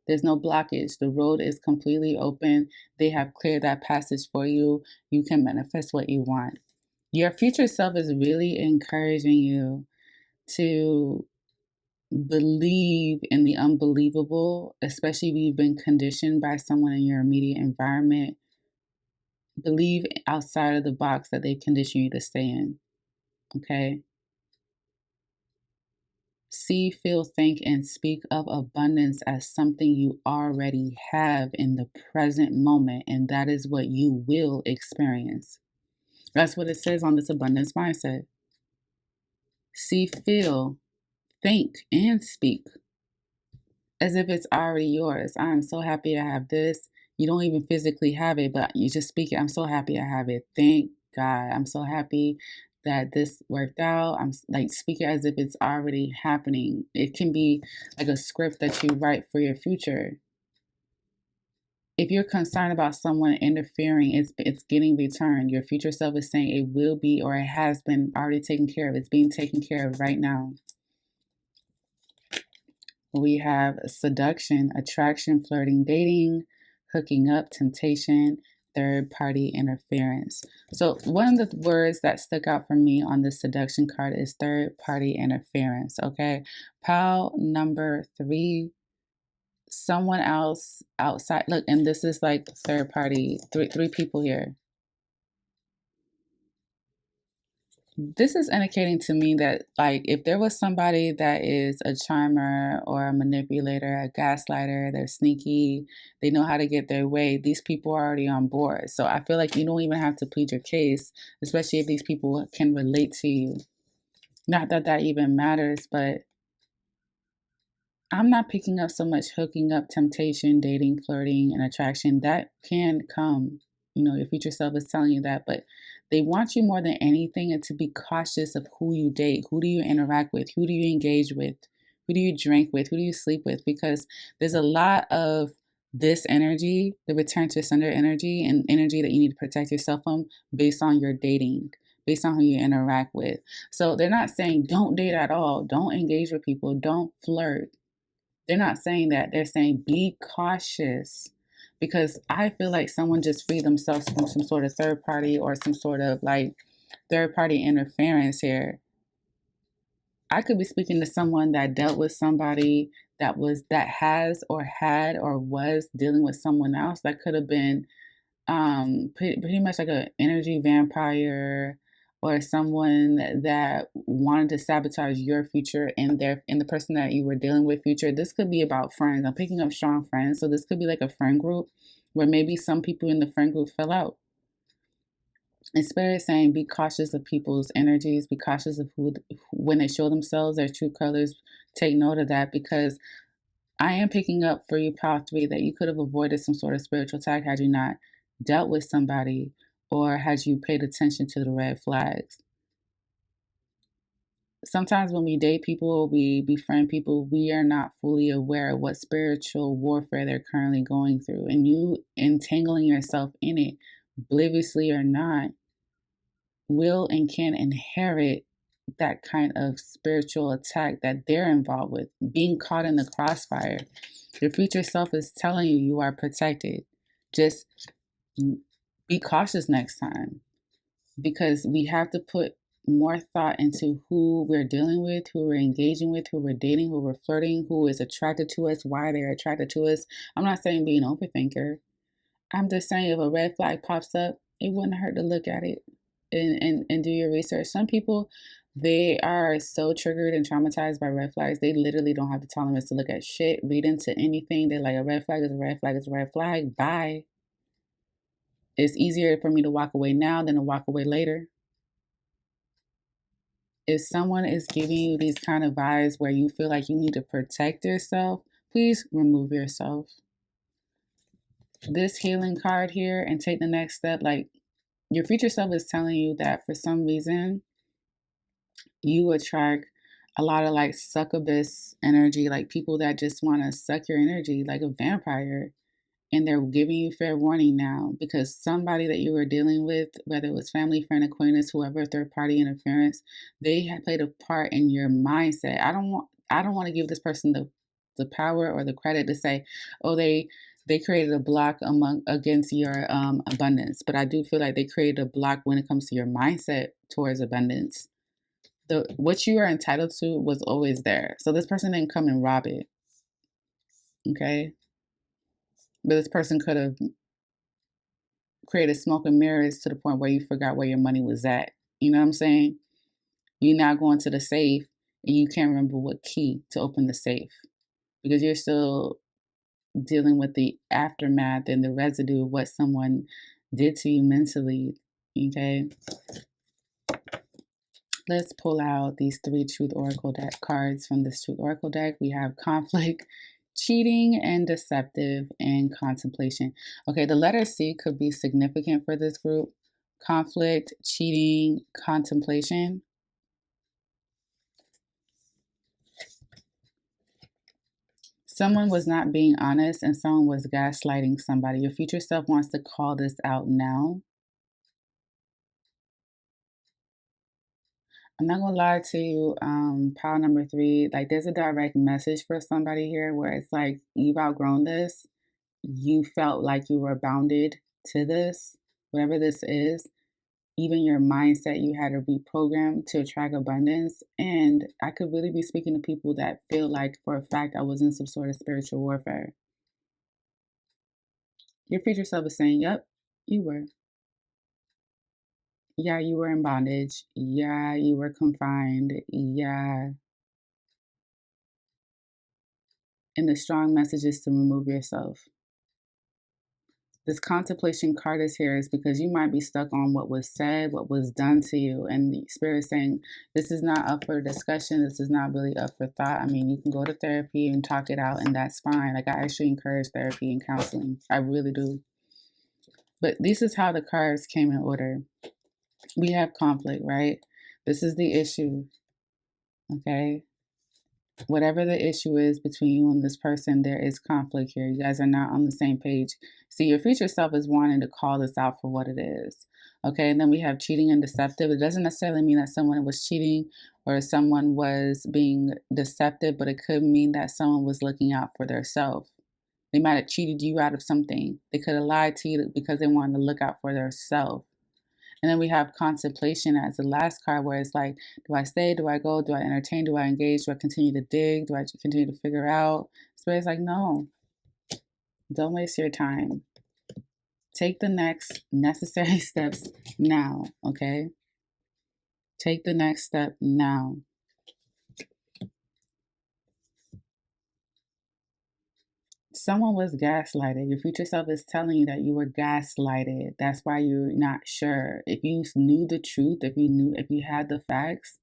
B: There's no blockage. The road is completely open. They have cleared that passage for you. You can manifest what you want. Your future self is really encouraging you to believe in the unbelievable, especially if you've been conditioned by someone in your immediate environment. Believe outside of the box that they've conditioned you to stay in. Okay? See, feel, think, and speak of abundance as something you already have in the present moment, and that is what you will experience. That's what it says on this abundance mindset. See, feel, think, and speak as if it's already yours. I'm so happy to have this. You don't even physically have it, but you just speak it. I'm so happy I have it. Thank God. I'm so happy that this worked out. I'm like, speak it as if it's already happening. It can be like a script that you write for your future. If you're concerned about someone interfering, it's getting returned. Your future self is saying it will be, or it has been already taken care of. It's being taken care of right now. We have seduction, attraction, flirting, dating, hooking up, temptation, third party interference. So, one of the words that stuck out for me on the seduction card is third party interference. Okay. Pile number 3, someone else outside. Look, and this is like third party, three people here. This is indicating to me that, like, if there was somebody that is a charmer or a manipulator, a gaslighter, they're sneaky, they know how to get their way, these people are already on board. So I feel like you don't even have to plead your case, especially if these people can relate to you. Not that that even matters, but I'm not picking up so much hooking up, temptation, dating, flirting, and attraction. That can come. Your future self is telling you that, but they want you more than anything and to be cautious of who you date, who do you interact with, who do you engage with, who do you drink with, who do you sleep with, because there's a lot of this energy, the return to sender energy, and energy that you need to protect yourself from based on your dating, based on who you interact with. So they're not saying don't date at all, don't engage with people, don't flirt. They're not saying that. They're saying be cautious, because I feel like someone just freed themselves from some sort of third party or some sort of like third party interference here. I could be speaking to someone that dealt with somebody that has or had or was dealing with someone else that could have been pretty much like an energy vampire, or someone that wanted to sabotage your future and the person that you were dealing with future. This could be about friends. I'm picking up strong friends, so this could be like a friend group where maybe some people in the friend group fell out. And Spirit is saying be cautious of people's energies, be cautious of who when they show themselves, their true colors. Take note of that, because I am picking up for you, Pile 3, that you could have avoided some sort of spiritual attack had you not dealt with somebody or had you paid attention to the red flags. Sometimes when we date people, we befriend people, we are not fully aware of what spiritual warfare they're currently going through. And you entangling yourself in it, obliviously or not, will and can inherit that kind of spiritual attack that they're involved with, being caught in the crossfire. Your future self is telling you you are protected. Just be cautious next time, because we have to put more thought into who we're dealing with, who we're engaging with, who we're dating, who we're flirting, who is attracted to us, why they're attracted to us. I'm not saying be an overthinker. I'm just saying if a red flag pops up, it wouldn't hurt to look at it and do your research. Some people, they are so triggered and traumatized by red flags, they literally don't have the tolerance to look at shit, read into anything. They're like, a red flag is a red flag is a red flag. Bye. It's easier for me to walk away now than to walk away later. If someone is giving you these kind of vibes where you feel like you need to protect yourself, please remove yourself. This healing card here and take the next step. Like, your future self is telling you that for some reason you attract a lot of like succubus energy, like people that just want to suck your energy like a vampire. And they're giving you fair warning now because somebody that you were dealing with, whether it was family, friend, acquaintance, whoever, third party interference, they had played a part in your mindset. I don't want to give this person the power or the credit to say, oh, they created a block against your abundance. But I do feel like they created a block when it comes to your mindset towards abundance. What you are entitled to was always there. So this person didn't come and rob it. Okay. But this person could have created smoke and mirrors to the point where you forgot where your money was at. You know what I'm saying? You're now going to the safe and you can't remember what key to open the safe because you're still dealing with the aftermath and the residue of what someone did to you mentally. Okay. Let's pull out these 3 Truth Oracle deck cards from this Truth Oracle deck. We have conflict, cheating, and deceptive, and contemplation. Okay, the letter C could be significant for this group. Conflict, cheating, contemplation. Someone was not being honest and someone was gaslighting somebody. Your future self wants to call this out now. I'm not gonna lie to you, pile number 3, like there's a direct message for somebody here where it's like you've outgrown this. You felt like you were bounded to this, whatever this is. Even your mindset, you had to reprogram to attract abundance. And I could really be speaking to people that feel like for a fact I was in some sort of spiritual warfare. Your future self is saying, yep, you were. Yeah, you were in bondage. Yeah, you were confined. Yeah. And the strong message is to remove yourself. This contemplation card is here is because you might be stuck on what was said, what was done to you. And the spirit is saying, this is not up for discussion. This is not really up for thought. I mean, you can go to therapy and talk it out, and that's fine. Like, I actually encourage therapy and counseling. I really do. But this is how the cards came in order. We have conflict, right? This is the issue. Okay. Whatever the issue is between you and this person, there is conflict here. You guys are not on the same page. See, your future self is wanting to call this out for what it is. Okay, and then we have cheating and deceptive. It doesn't necessarily mean that someone was cheating or someone was being deceptive, but it could mean that someone was looking out for their self. They might have cheated you out of something. They could have lied to you because they wanted to look out for their self. And then we have contemplation as the last card where it's like, do I stay? Do I go? Do I entertain? Do I engage? Do I continue to dig? Do I continue to figure out? Spirit's like, no, don't waste your time. Take the next necessary steps now, okay? Take the next step now. Someone was gaslighted. Your future self is telling you that you were gaslighted. That's why you're not sure. If you knew the truth, if you had the facts,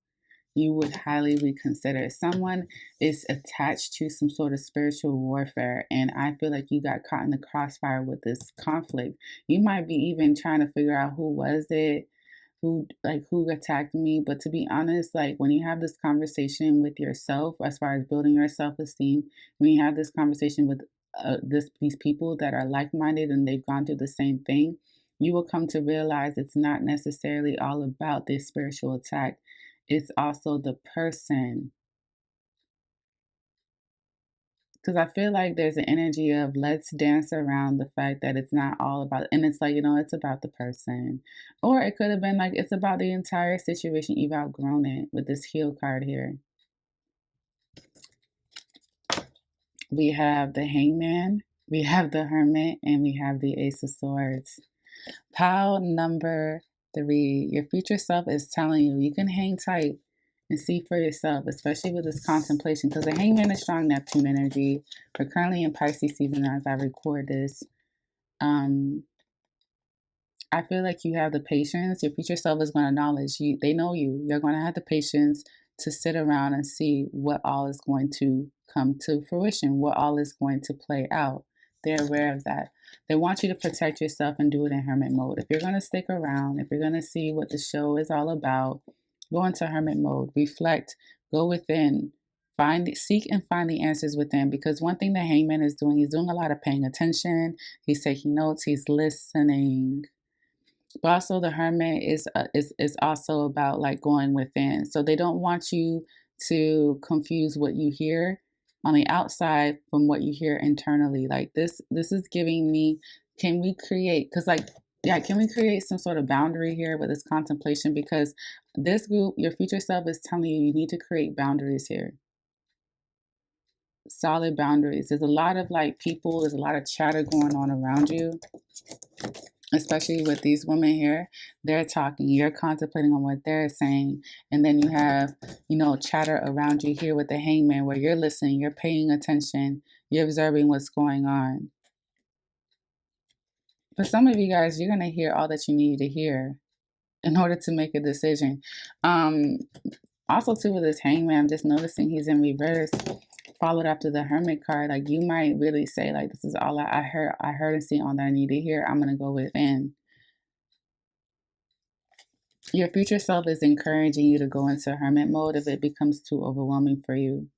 B: you would highly reconsider. Someone is attached to some sort of spiritual warfare, and I feel like you got caught in the crossfire with this conflict. You might be even trying to figure out who was it, who attacked me. But to be honest, like when you have this conversation with yourself, as far as building your self-esteem, when you have this conversation with these people that are like-minded and they've gone through the same thing, you will come to realize it's not necessarily all about this spiritual attack. It's also the person. Because I feel like there's an energy of let's dance around the fact that it's not all about, and it's like, it's about the person. Or it could have been like, it's about the entire situation. You've outgrown it with this heal card here. We have the Hangman, we have the Hermit, and we have the Ace of Swords. Pile number 3, your future self is telling you, you can hang tight and see for yourself, especially with this contemplation, because the Hangman is strong Neptune energy. We're currently in Pisces season as I record this. I feel like you have the patience. Your future self is going to acknowledge you. They know you. You're going to have the patience to sit around and see what all is going to come to fruition, what all is going to play out. They're aware of that. They want you to protect yourself and do it in hermit mode. If you're going to stick around, if you're going to see what the show is all about, go into hermit mode, reflect, Go within. Seek and find the answers within, because one thing the Hangman is doing, he's doing a lot of paying attention. He's taking notes. He's listening. But also the Hermit is also about like going within. So they don't want you to confuse what you hear on the outside from what you hear internally. Like this is giving me, can we create, because like, yeah, can we create some sort of boundary here with this contemplation? Because this group, your future self is telling you you need to create boundaries here. Solid boundaries. There's a lot of like people, there's a lot of chatter going on around you, especially with these women here. They're talking, you're contemplating on what they're saying. And then you have, chatter around you here with the Hangman, where you're listening, you're paying attention, you're observing what's going on. For some of you guys, you're going to hear all that you need to hear in order to make a decision. Also, too, with this Hangman, I'm just noticing he's in reverse, followed after the Hermit card. Like, you might really say, like, this is all I heard and see all that I need to hear. I'm going to go within. Your future self is encouraging you to go into Hermit mode if it becomes too overwhelming for you.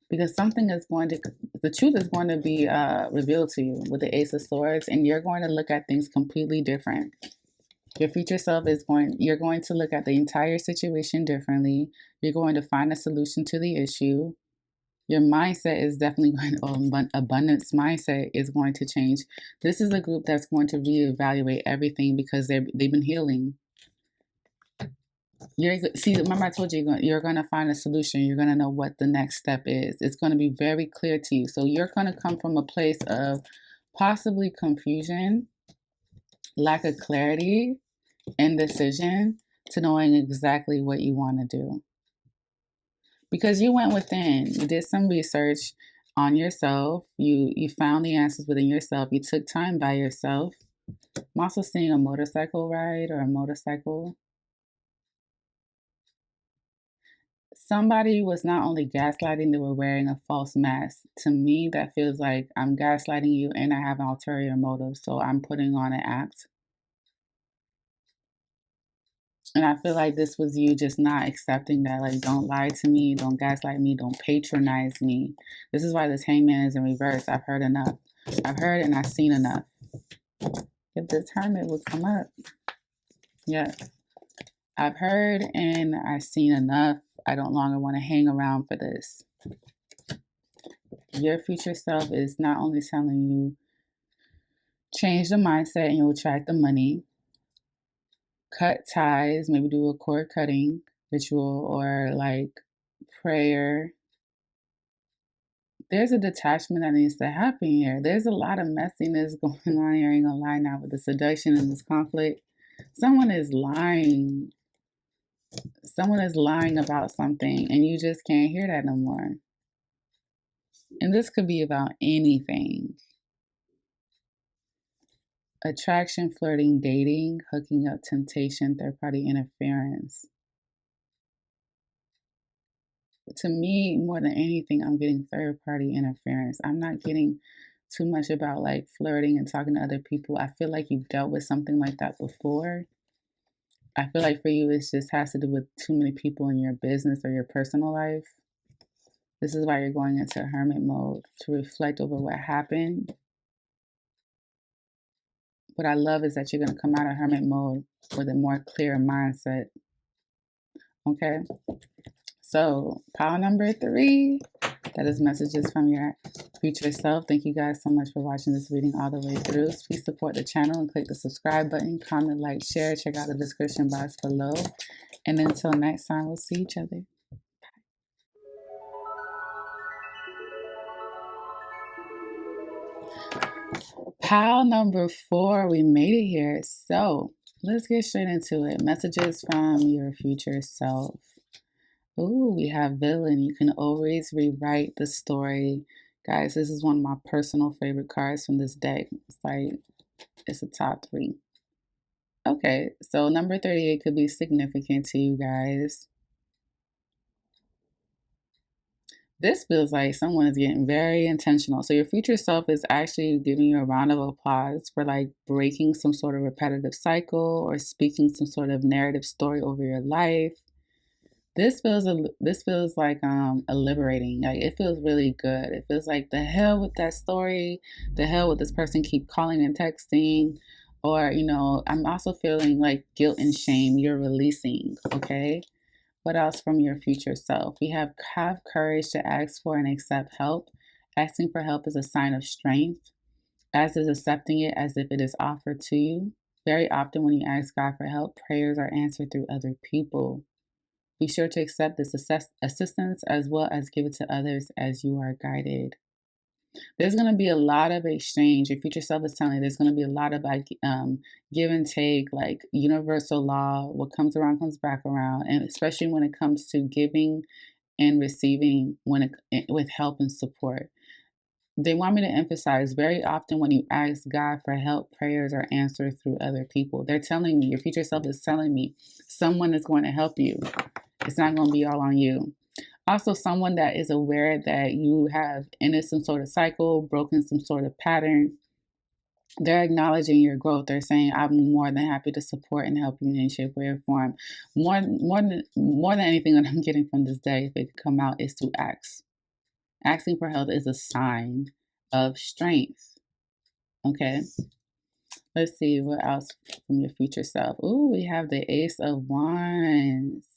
B: Because the truth is going to be revealed to you with the Ace of Swords, and you're going to look at things completely different. Your future self you're going to look at the entire situation differently. You're going to find a solution to the issue. Your mindset is definitely abundance mindset is going to change. This is a group that's going to reevaluate everything because they've been healing. Remember I told you you're going to find a solution. You're going to know what the next step is. It's going to be very clear to you. So you're going to come from a place of possibly confusion, lack of clarity, indecision, to knowing exactly what you want to do. Because you went within, you did some research on yourself, you found the answers within yourself, you took time by yourself. I'm also seeing a motorcycle ride or a motorcycle. Somebody was not only gaslighting, they were wearing a false mask. To me, that feels like I'm gaslighting you and I have an ulterior motive, so I'm putting on an act. And I feel like this was you just not accepting that. Like, don't lie to me, don't gaslight me, don't patronize me. This is why this Hangman is in reverse. I've heard enough. I've heard and I've seen enough. If this Hermit would come up. Yeah. I've heard and I've seen enough. I don't longer want to hang around for this. Your future self is not only telling you change the mindset and you'll attract the money. Cut ties, maybe do a cord cutting ritual or like prayer. There's a detachment that needs to happen here. There's a lot of messiness going on here. I ain't gonna lie now with the seduction and this conflict. Someone is lying. Someone is lying about something and you just can't hear that no more. And this could be about anything. Attraction, flirting, dating, hooking up, temptation, third-party interference. To me, more than anything, I'm getting third-party interference. I'm not getting too much about like flirting and talking to other people. I feel like you've dealt with something like that before. I feel like for you, it just has to do with too many people in your business or your personal life. This is why you're going into hermit mode, to reflect over what happened. What I love is that you're going to come out of hermit mode with a more clear mindset. Okay? So, pile number 3, that is messages from your future self. Thank you guys so much for watching this reading all the way through. Please support the channel and click the subscribe button, comment, like, share. Check out the description box below. And until next time, we'll see each other. Pile number 4, we made it here. So let's get straight into it. Messages from your future self. Ooh, we have villain. You can always rewrite the story. Guys, this is one of my personal favorite cards from this deck. It's a top 3. Okay, so number 38 could be significant to you guys. This feels like someone is getting very intentional. So your future self is actually giving you a round of applause for like breaking some sort of repetitive cycle or speaking some sort of narrative story over your life. This feels like a liberating. Like it feels really good. It feels like the hell with that story, the hell with this person keep calling and texting, or I'm also feeling like guilt and shame you're releasing. Okay, what else from your future self? We have courage to ask for and accept help. Asking for help is a sign of strength, as is accepting it as if it is offered to you. Very often, when you ask God for help, prayers are answered through other people. Be sure to accept this assistance as well as give it to others as you are guided. There's going to be a lot of exchange. Your future self is telling you there's going to be a lot of like give and take, like universal law. What comes around comes back around, and especially when it comes to giving and receiving, with help and support. They want me to emphasize very often when you ask God for help, prayers are answered through other people. They're telling me, your future self is telling me, someone is going to help you. It's not going to be all on you. Also, someone that is aware that you have ended some sort of cycle, broken some sort of pattern. They're acknowledging your growth. They're saying, I'm more than happy to support and help you in any shape, way, or form. More than anything that I'm getting from this day, if it could come out, is to ask. Asking for help is a sign of strength. Okay. Let's see what else from your future self. Ooh, we have the Ace of Wands.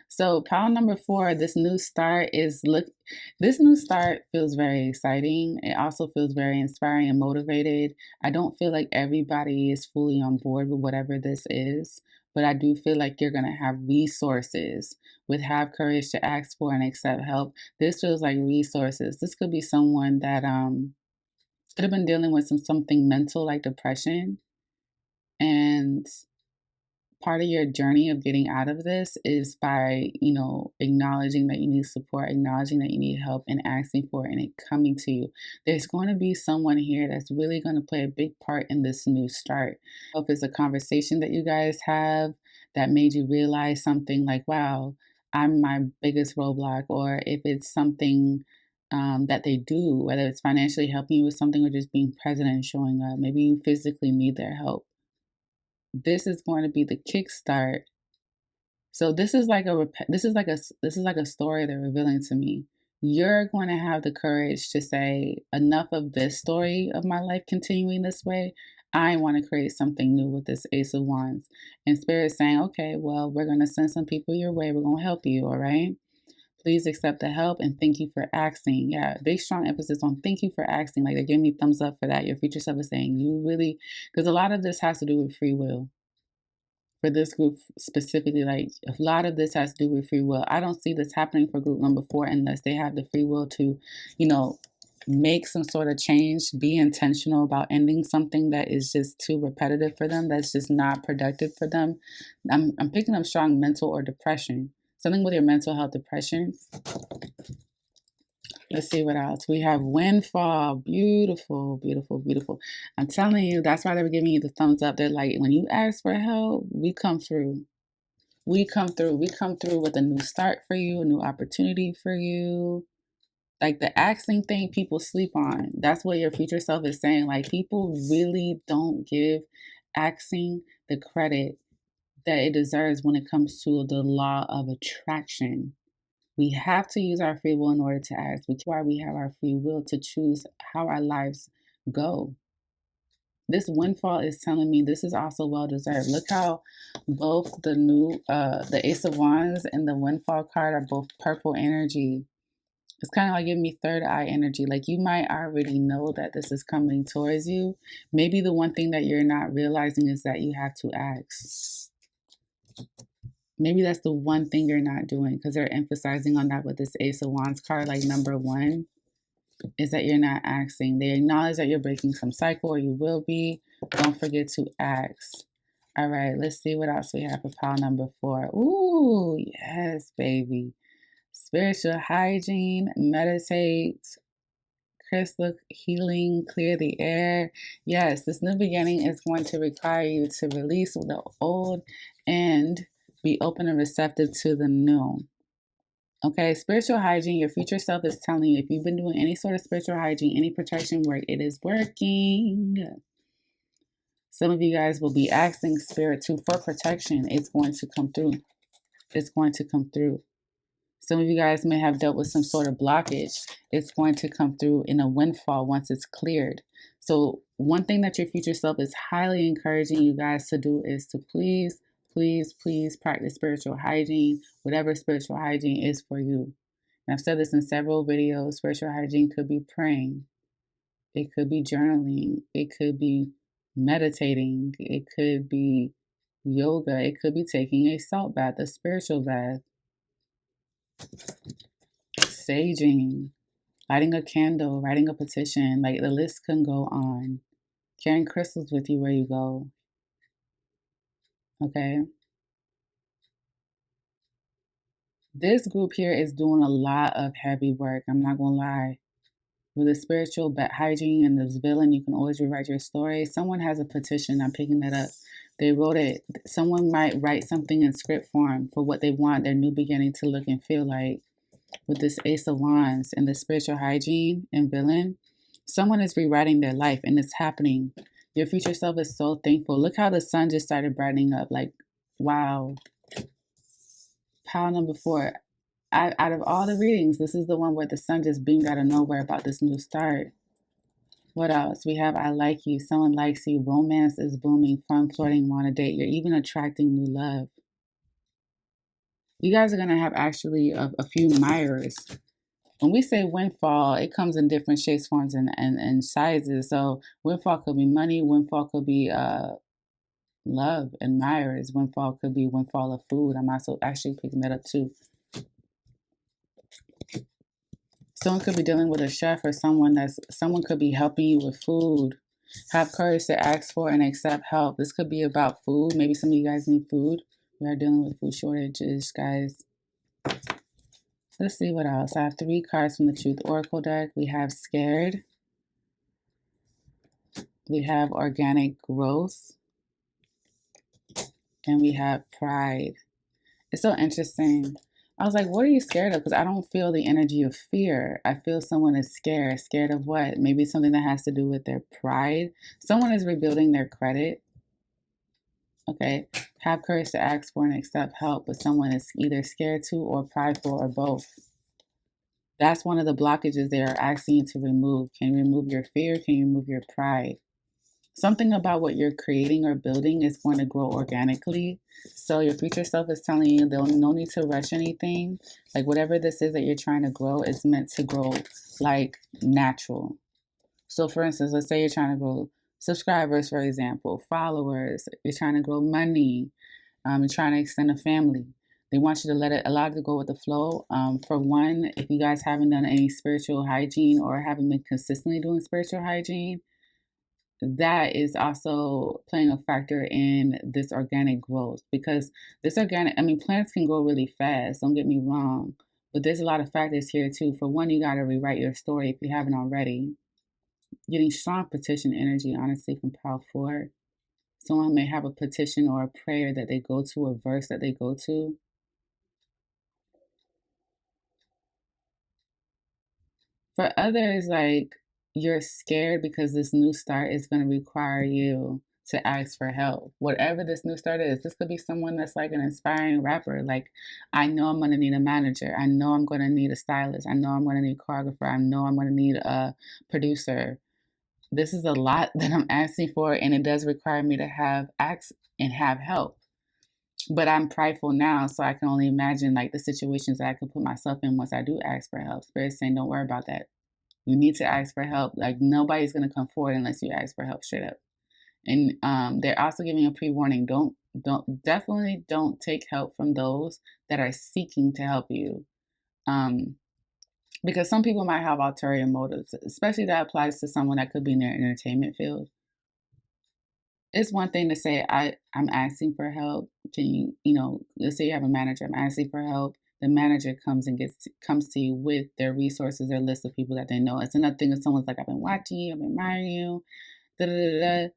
B: So pile number 4, this new start this new start feels very exciting. It also feels very inspiring and motivated. I don't feel like everybody is fully on board with whatever this is, but I do feel like you're going to have resources. With have courage to ask for and accept help. This feels like resources. This could be someone that could have been dealing with something mental like depression, and part of your journey of getting out of this is by, acknowledging that you need support, acknowledging that you need help, and asking for it and it coming to you. There's going to be someone here that's really going to play a big part in this new start. If it's a conversation that you guys have that made you realize something like, wow, I'm my biggest roadblock, or if it's something that they do, whether it's financially helping you with something or just being present and showing up. Maybe you physically need their help. This is going to be the kickstart. So this is like a story they're revealing to me. You're going to have the courage to say, enough of this story of my life continuing this way. I want to create something new with this Ace of Wands. And Spirit saying, okay, well, we're going to send some people your way. We're going to help you. All right. Please accept the help and thank you for asking. Yeah, big strong emphasis on thank you for asking. Like they're giving me thumbs up for that. Your future self is saying you really, because a lot of this has to do with free will. For this group specifically, like a lot of this has to do with free will. I don't see this happening for group number 4 unless they have the free will to, make some sort of change, be intentional about ending something that is just too repetitive for them, that's just not productive for them. I'm picking up strong mental or depression. Something with your mental health, depression. Let's see what else. We have windfall. Beautiful, beautiful, beautiful. I'm telling you, that's why they were giving you the thumbs up. They're like, when you ask for help, we come through. We come through. We come through with a new start for you, a new opportunity for you. Like the asking thing people sleep on. That's what your future self is saying. Like people really don't give asking the credit that it deserves when it comes to the law of attraction. We have to use our free will in order to act, which is why we have our free will to choose how our lives go. This windfall is telling me this is also well deserved. Look how both the Ace of Wands and the windfall card are both purple energy. It's kind of like giving me third eye energy. Like you might already know that this is coming towards you. Maybe the one thing that you're not realizing is that you have to ask. Maybe that's the one thing you're not doing, because they're emphasizing on that with this Ace of Wands card. Like number 1 is that you're not asking. They acknowledge that you're breaking some cycle, or you will be. Don't forget to ask. All right, let's see what else we have for pile number 4. Ooh, yes, baby. Spiritual hygiene, meditate, crystal healing, clear the air. Yes, this new beginning is going to require you to release the old and be open and receptive to the new. Okay, spiritual hygiene, your future self is telling you if you've been doing any sort of spiritual hygiene, any protection work, it is working. Some of you guys will be asking spirit for protection. It's going to come through. It's going to come through. Some of you guys may have dealt with some sort of blockage. It's going to come through in a windfall once it's cleared. So one thing that your future self is highly encouraging you guys to do is to please, please, please practice spiritual hygiene, whatever spiritual hygiene is for you. And I've said this in several videos. Spiritual hygiene could be praying. It could be journaling. It could be meditating. It could be yoga. It could be taking a salt bath, a spiritual bath, saging, lighting a candle, writing a petition. Like the list can go on. Carrying crystals with you where you go. Okay. This group here is doing a lot of heavy work. I'm not going to lie. With the spiritual hygiene and this villain, you can always rewrite your story. Someone has a petition. I'm picking that up. They wrote it. Someone might write something in script form for what they want their new beginning to look and feel like. With this Ace of Wands and the spiritual hygiene and villain, someone is rewriting their life and it's happening. Your future self is so thankful. Look how the sun just started brightening up. Like, wow. Pile number 4. Out of all the readings, this is the one where the sun just beamed out of nowhere about this new start. What else? We have I like you. Someone likes you. Romance is booming. Fun, flirting, want to date. You're even attracting new love. You guys are going to have actually a few admirers. When we say windfall, it comes in different shapes, forms, and sizes. So windfall could be money. Windfall could be love, admirers. Windfall could be windfall of food. I'm also actually picking that up too. Someone could be dealing with a chef or someone could be helping you with food. Have courage to ask for and accept help. This could be about food. Maybe some of you guys need food. We are dealing with food shortages, guys. Let's see what else. I have 3 cards from the Truth Oracle deck. We have scared. We have organic growth. And we have pride. It's so interesting. I was like, what are you scared of? Because I don't feel the energy of fear. I feel someone is scared. Scared of what? Maybe something that has to do with their pride. Someone is rebuilding their credit. Okay. Have courage to ask for and accept help, but someone is either scared to or prideful or both. That's one of the blockages they are asking you to remove. Can you remove your fear? Can you remove your pride? Something about what you're creating or building is going to grow organically. So your future self is telling you there's no need to rush anything. Like whatever this is that you're trying to grow is meant to grow like natural. So for instance, let's say you're trying to grow subscribers, for example, followers. You're trying to grow money. You're trying to extend a family. They want you to allow it to go with the flow. For one, if you guys haven't done any spiritual hygiene or haven't been consistently doing spiritual hygiene, that is also playing a factor in this organic growth, because plants can grow really fast, don't get me wrong, but there's a lot of factors here too. For one, you got to rewrite your story if you haven't already. Getting strong petition energy, honestly, from pile 4. Someone may have a petition or a prayer that they go to, a verse that they go to. For others, like, you're scared because this new start is going to require you to ask for help. Whatever this new start is, this could be someone that's like an inspiring rapper. Like, I know I'm going to need a manager. I know I'm going to need a stylist. I know I'm going to need a choreographer. I know I'm going to need a producer. This is a lot that I'm asking for, and it does require me to have and have help. But I'm prideful now, so I can only imagine like the situations that I could put myself in once I do ask for help. Spirit's saying, don't worry about that. You need to ask for help. Like nobody's gonna come forward unless you ask for help straight up. And they're also giving a pre-warning. Definitely don't take help from those that are seeking to help you. Because some people might have ulterior motives, especially that applies to someone that could be in their entertainment field. It's one thing to say, I'm asking for help. Can you, let's say you have a manager, I'm asking for help. The manager comes to you with their resources, their list of people that they know. It's another thing if someone's like, I've been watching you, I've been admiring you, da da da da.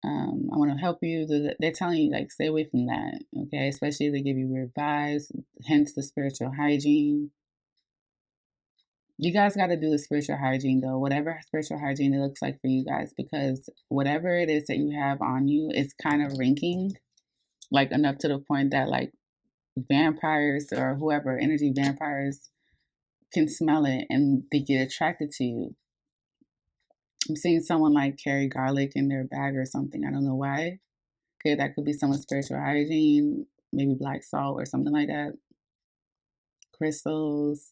B: I want to help you. They're telling you like stay away from that, okay? Especially if they give you weird vibes, hence the spiritual hygiene. You guys got to do the spiritual hygiene though, whatever spiritual hygiene it looks like for you guys, because whatever it is that you have on you, it's kind of rinking, like enough to the point that like vampires or whoever, energy vampires, can smell it and they get attracted to you. I'm seeing someone like carry garlic in their bag or something. I don't know why. Okay, that could be someone's spiritual hygiene, maybe black salt or something like that. Crystals.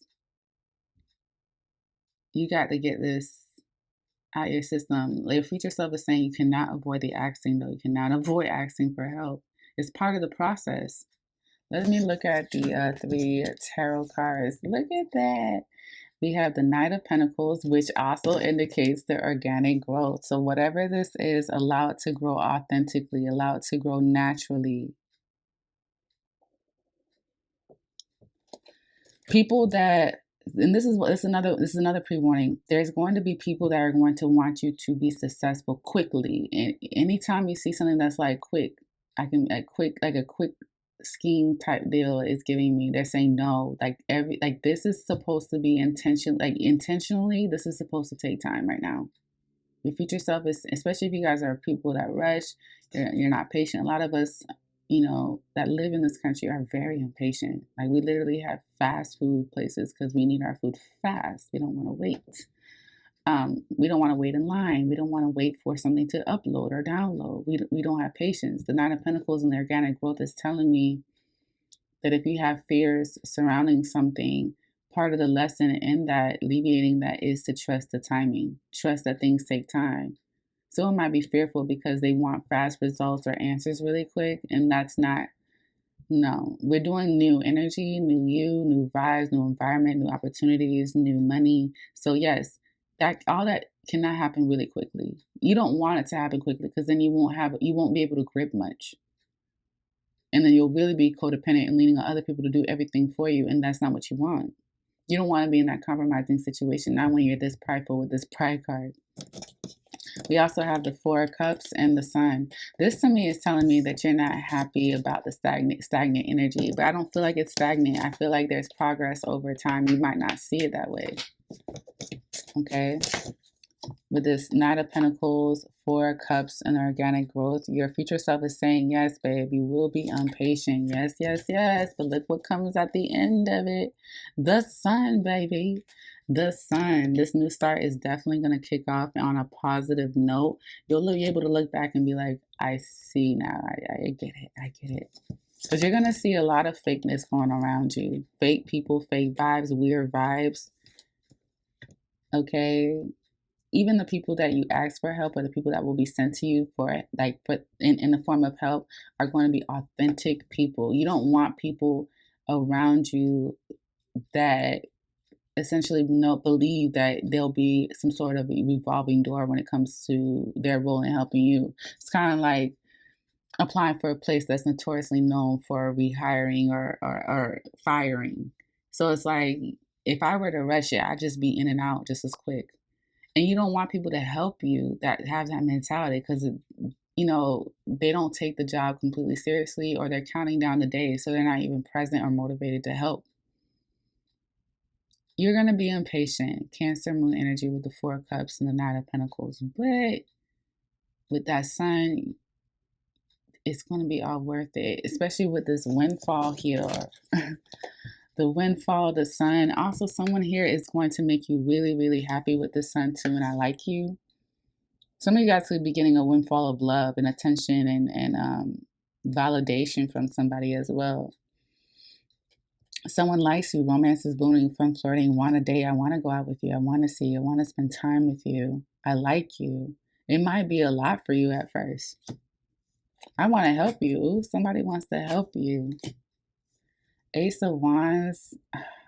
B: You got to get this out your system. Your future self is saying you cannot avoid the asking, though. You cannot avoid asking for help. It's part of the process. Let me look at the 3 tarot cards. Look at that. We have the Knight of Pentacles, which also indicates the organic growth. So whatever this is, allow it to grow authentically, allow it to grow naturally. People that, and this is another pre-warning. There's going to be people that are going to want you to be successful quickly. And anytime you see something that's like quick, a quick scheme type deal is giving me, they're saying no. Like this is supposed to be intentionally, this is supposed to take time right now. Your future self is, especially if you guys are people that rush, you're not patient. A lot of us, that live in this country are very impatient. Like we literally have fast food places because we need our food fast. We don't want to wait. We don't want to wait in line. We don't want to wait for something to upload or download. We don't have patience. The Nine of Pentacles and the organic growth is telling me that if you have fears surrounding something, part of the lesson in that, alleviating that, is to trust the timing, trust that things take time. Someone might be fearful because they want fast results or answers really quick, and that's not, no. We're doing new energy, new you, new vibes, new environment, new opportunities, new money. So yes, all that cannot happen really quickly. You don't want it to happen quickly because then you won't be able to grip much. And then you'll really be codependent and leaning on other people to do everything for you. And that's not what you want. You don't want to be in that compromising situation, not when you're this prideful with this pride card. We also have the 4 of Cups and the Sun. This to me is telling me that you're not happy about the stagnant energy, but I don't feel like it's stagnant. I feel like there's progress over time. You might not see it that way. Okay. With this Knight of Pentacles, 4 of Cups, and organic growth, your future self is saying, yes, babe, you will be impatient. Yes, yes, yes. But look what comes at the end of it. The Sun, baby. The Sun. This new start is definitely going to kick off on a positive note. You'll be able to look back and be like, I see now. I get it. I get it. Because you're going to see a lot of fakeness going around you. Fake people, fake vibes, weird vibes. Okay. Even the people that you ask for help or the people that will be sent to you in the form of help are going to be authentic people. You don't want people around you that essentially believe that there'll be some sort of revolving door when it comes to their role in helping you. It's kind of like applying for a place that's notoriously known for rehiring or firing. So it's like, if I were to rush it, I'd just be in and out just as quick. And you don't want people to help you that have that mentality because, they don't take the job completely seriously, or they're counting down the days, so they're not even present or motivated to help. You're going to be impatient. Cancer moon energy with the 4 of Cups and the Knight of Pentacles. But with that Sun, it's going to be all worth it, especially with this windfall here. The windfall, the Sun. Also, someone here is going to make you really, really happy with the Sun too, and I like you. Some of you guys could be getting a windfall of love and attention and validation from somebody as well. Someone likes you. Romance is blooming from flirting. Want a date. I want to go out with you. I want to see you. I want to spend time with you. I like you. It might be a lot for you at first. I want to help you. Ooh, somebody wants to help you. Ace of Wands.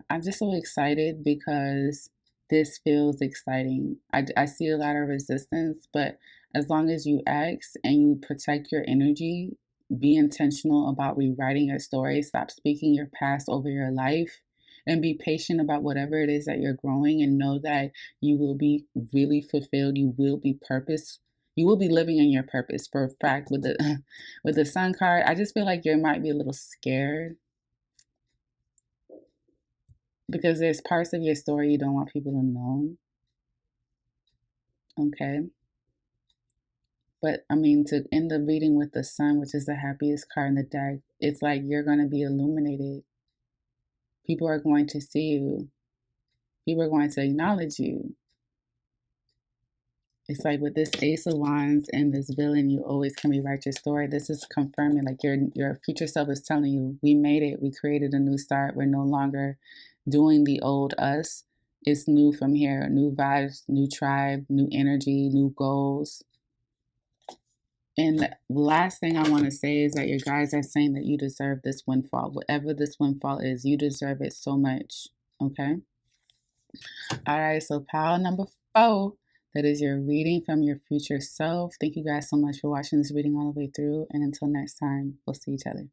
B: I'm just so excited because this feels exciting. I see a lot of resistance, but as long as you ask and you protect your energy, be intentional about rewriting your story, stop speaking your past over your life, and be patient about whatever it is that you're growing, and know that you will be really fulfilled. You will be purpose. You will be living in your purpose. For a fact, with the Sun card, I just feel like you might be a little scared because there's parts of your story you don't want people to know. Okay. But I mean, to end the reading with the sun, which is the happiest card in the deck, it's like you're going to be illuminated. People are going to see you. People are going to acknowledge you. It's like with this Ace of Wands and this villain, you always can rewrite your story. This is confirming, like your future self is telling you, we made it. We created a new start. We're no longer doing the old us. It's new from here. New vibes, new tribe, new energy, new goals. And the last thing I want to say is that your guides are saying that you deserve this windfall. Whatever this windfall is, you deserve it so much. Okay? All right, so pile number 4. That is your reading from your future self. Thank you guys so much for watching this reading all the way through. And until next time, we'll see each other.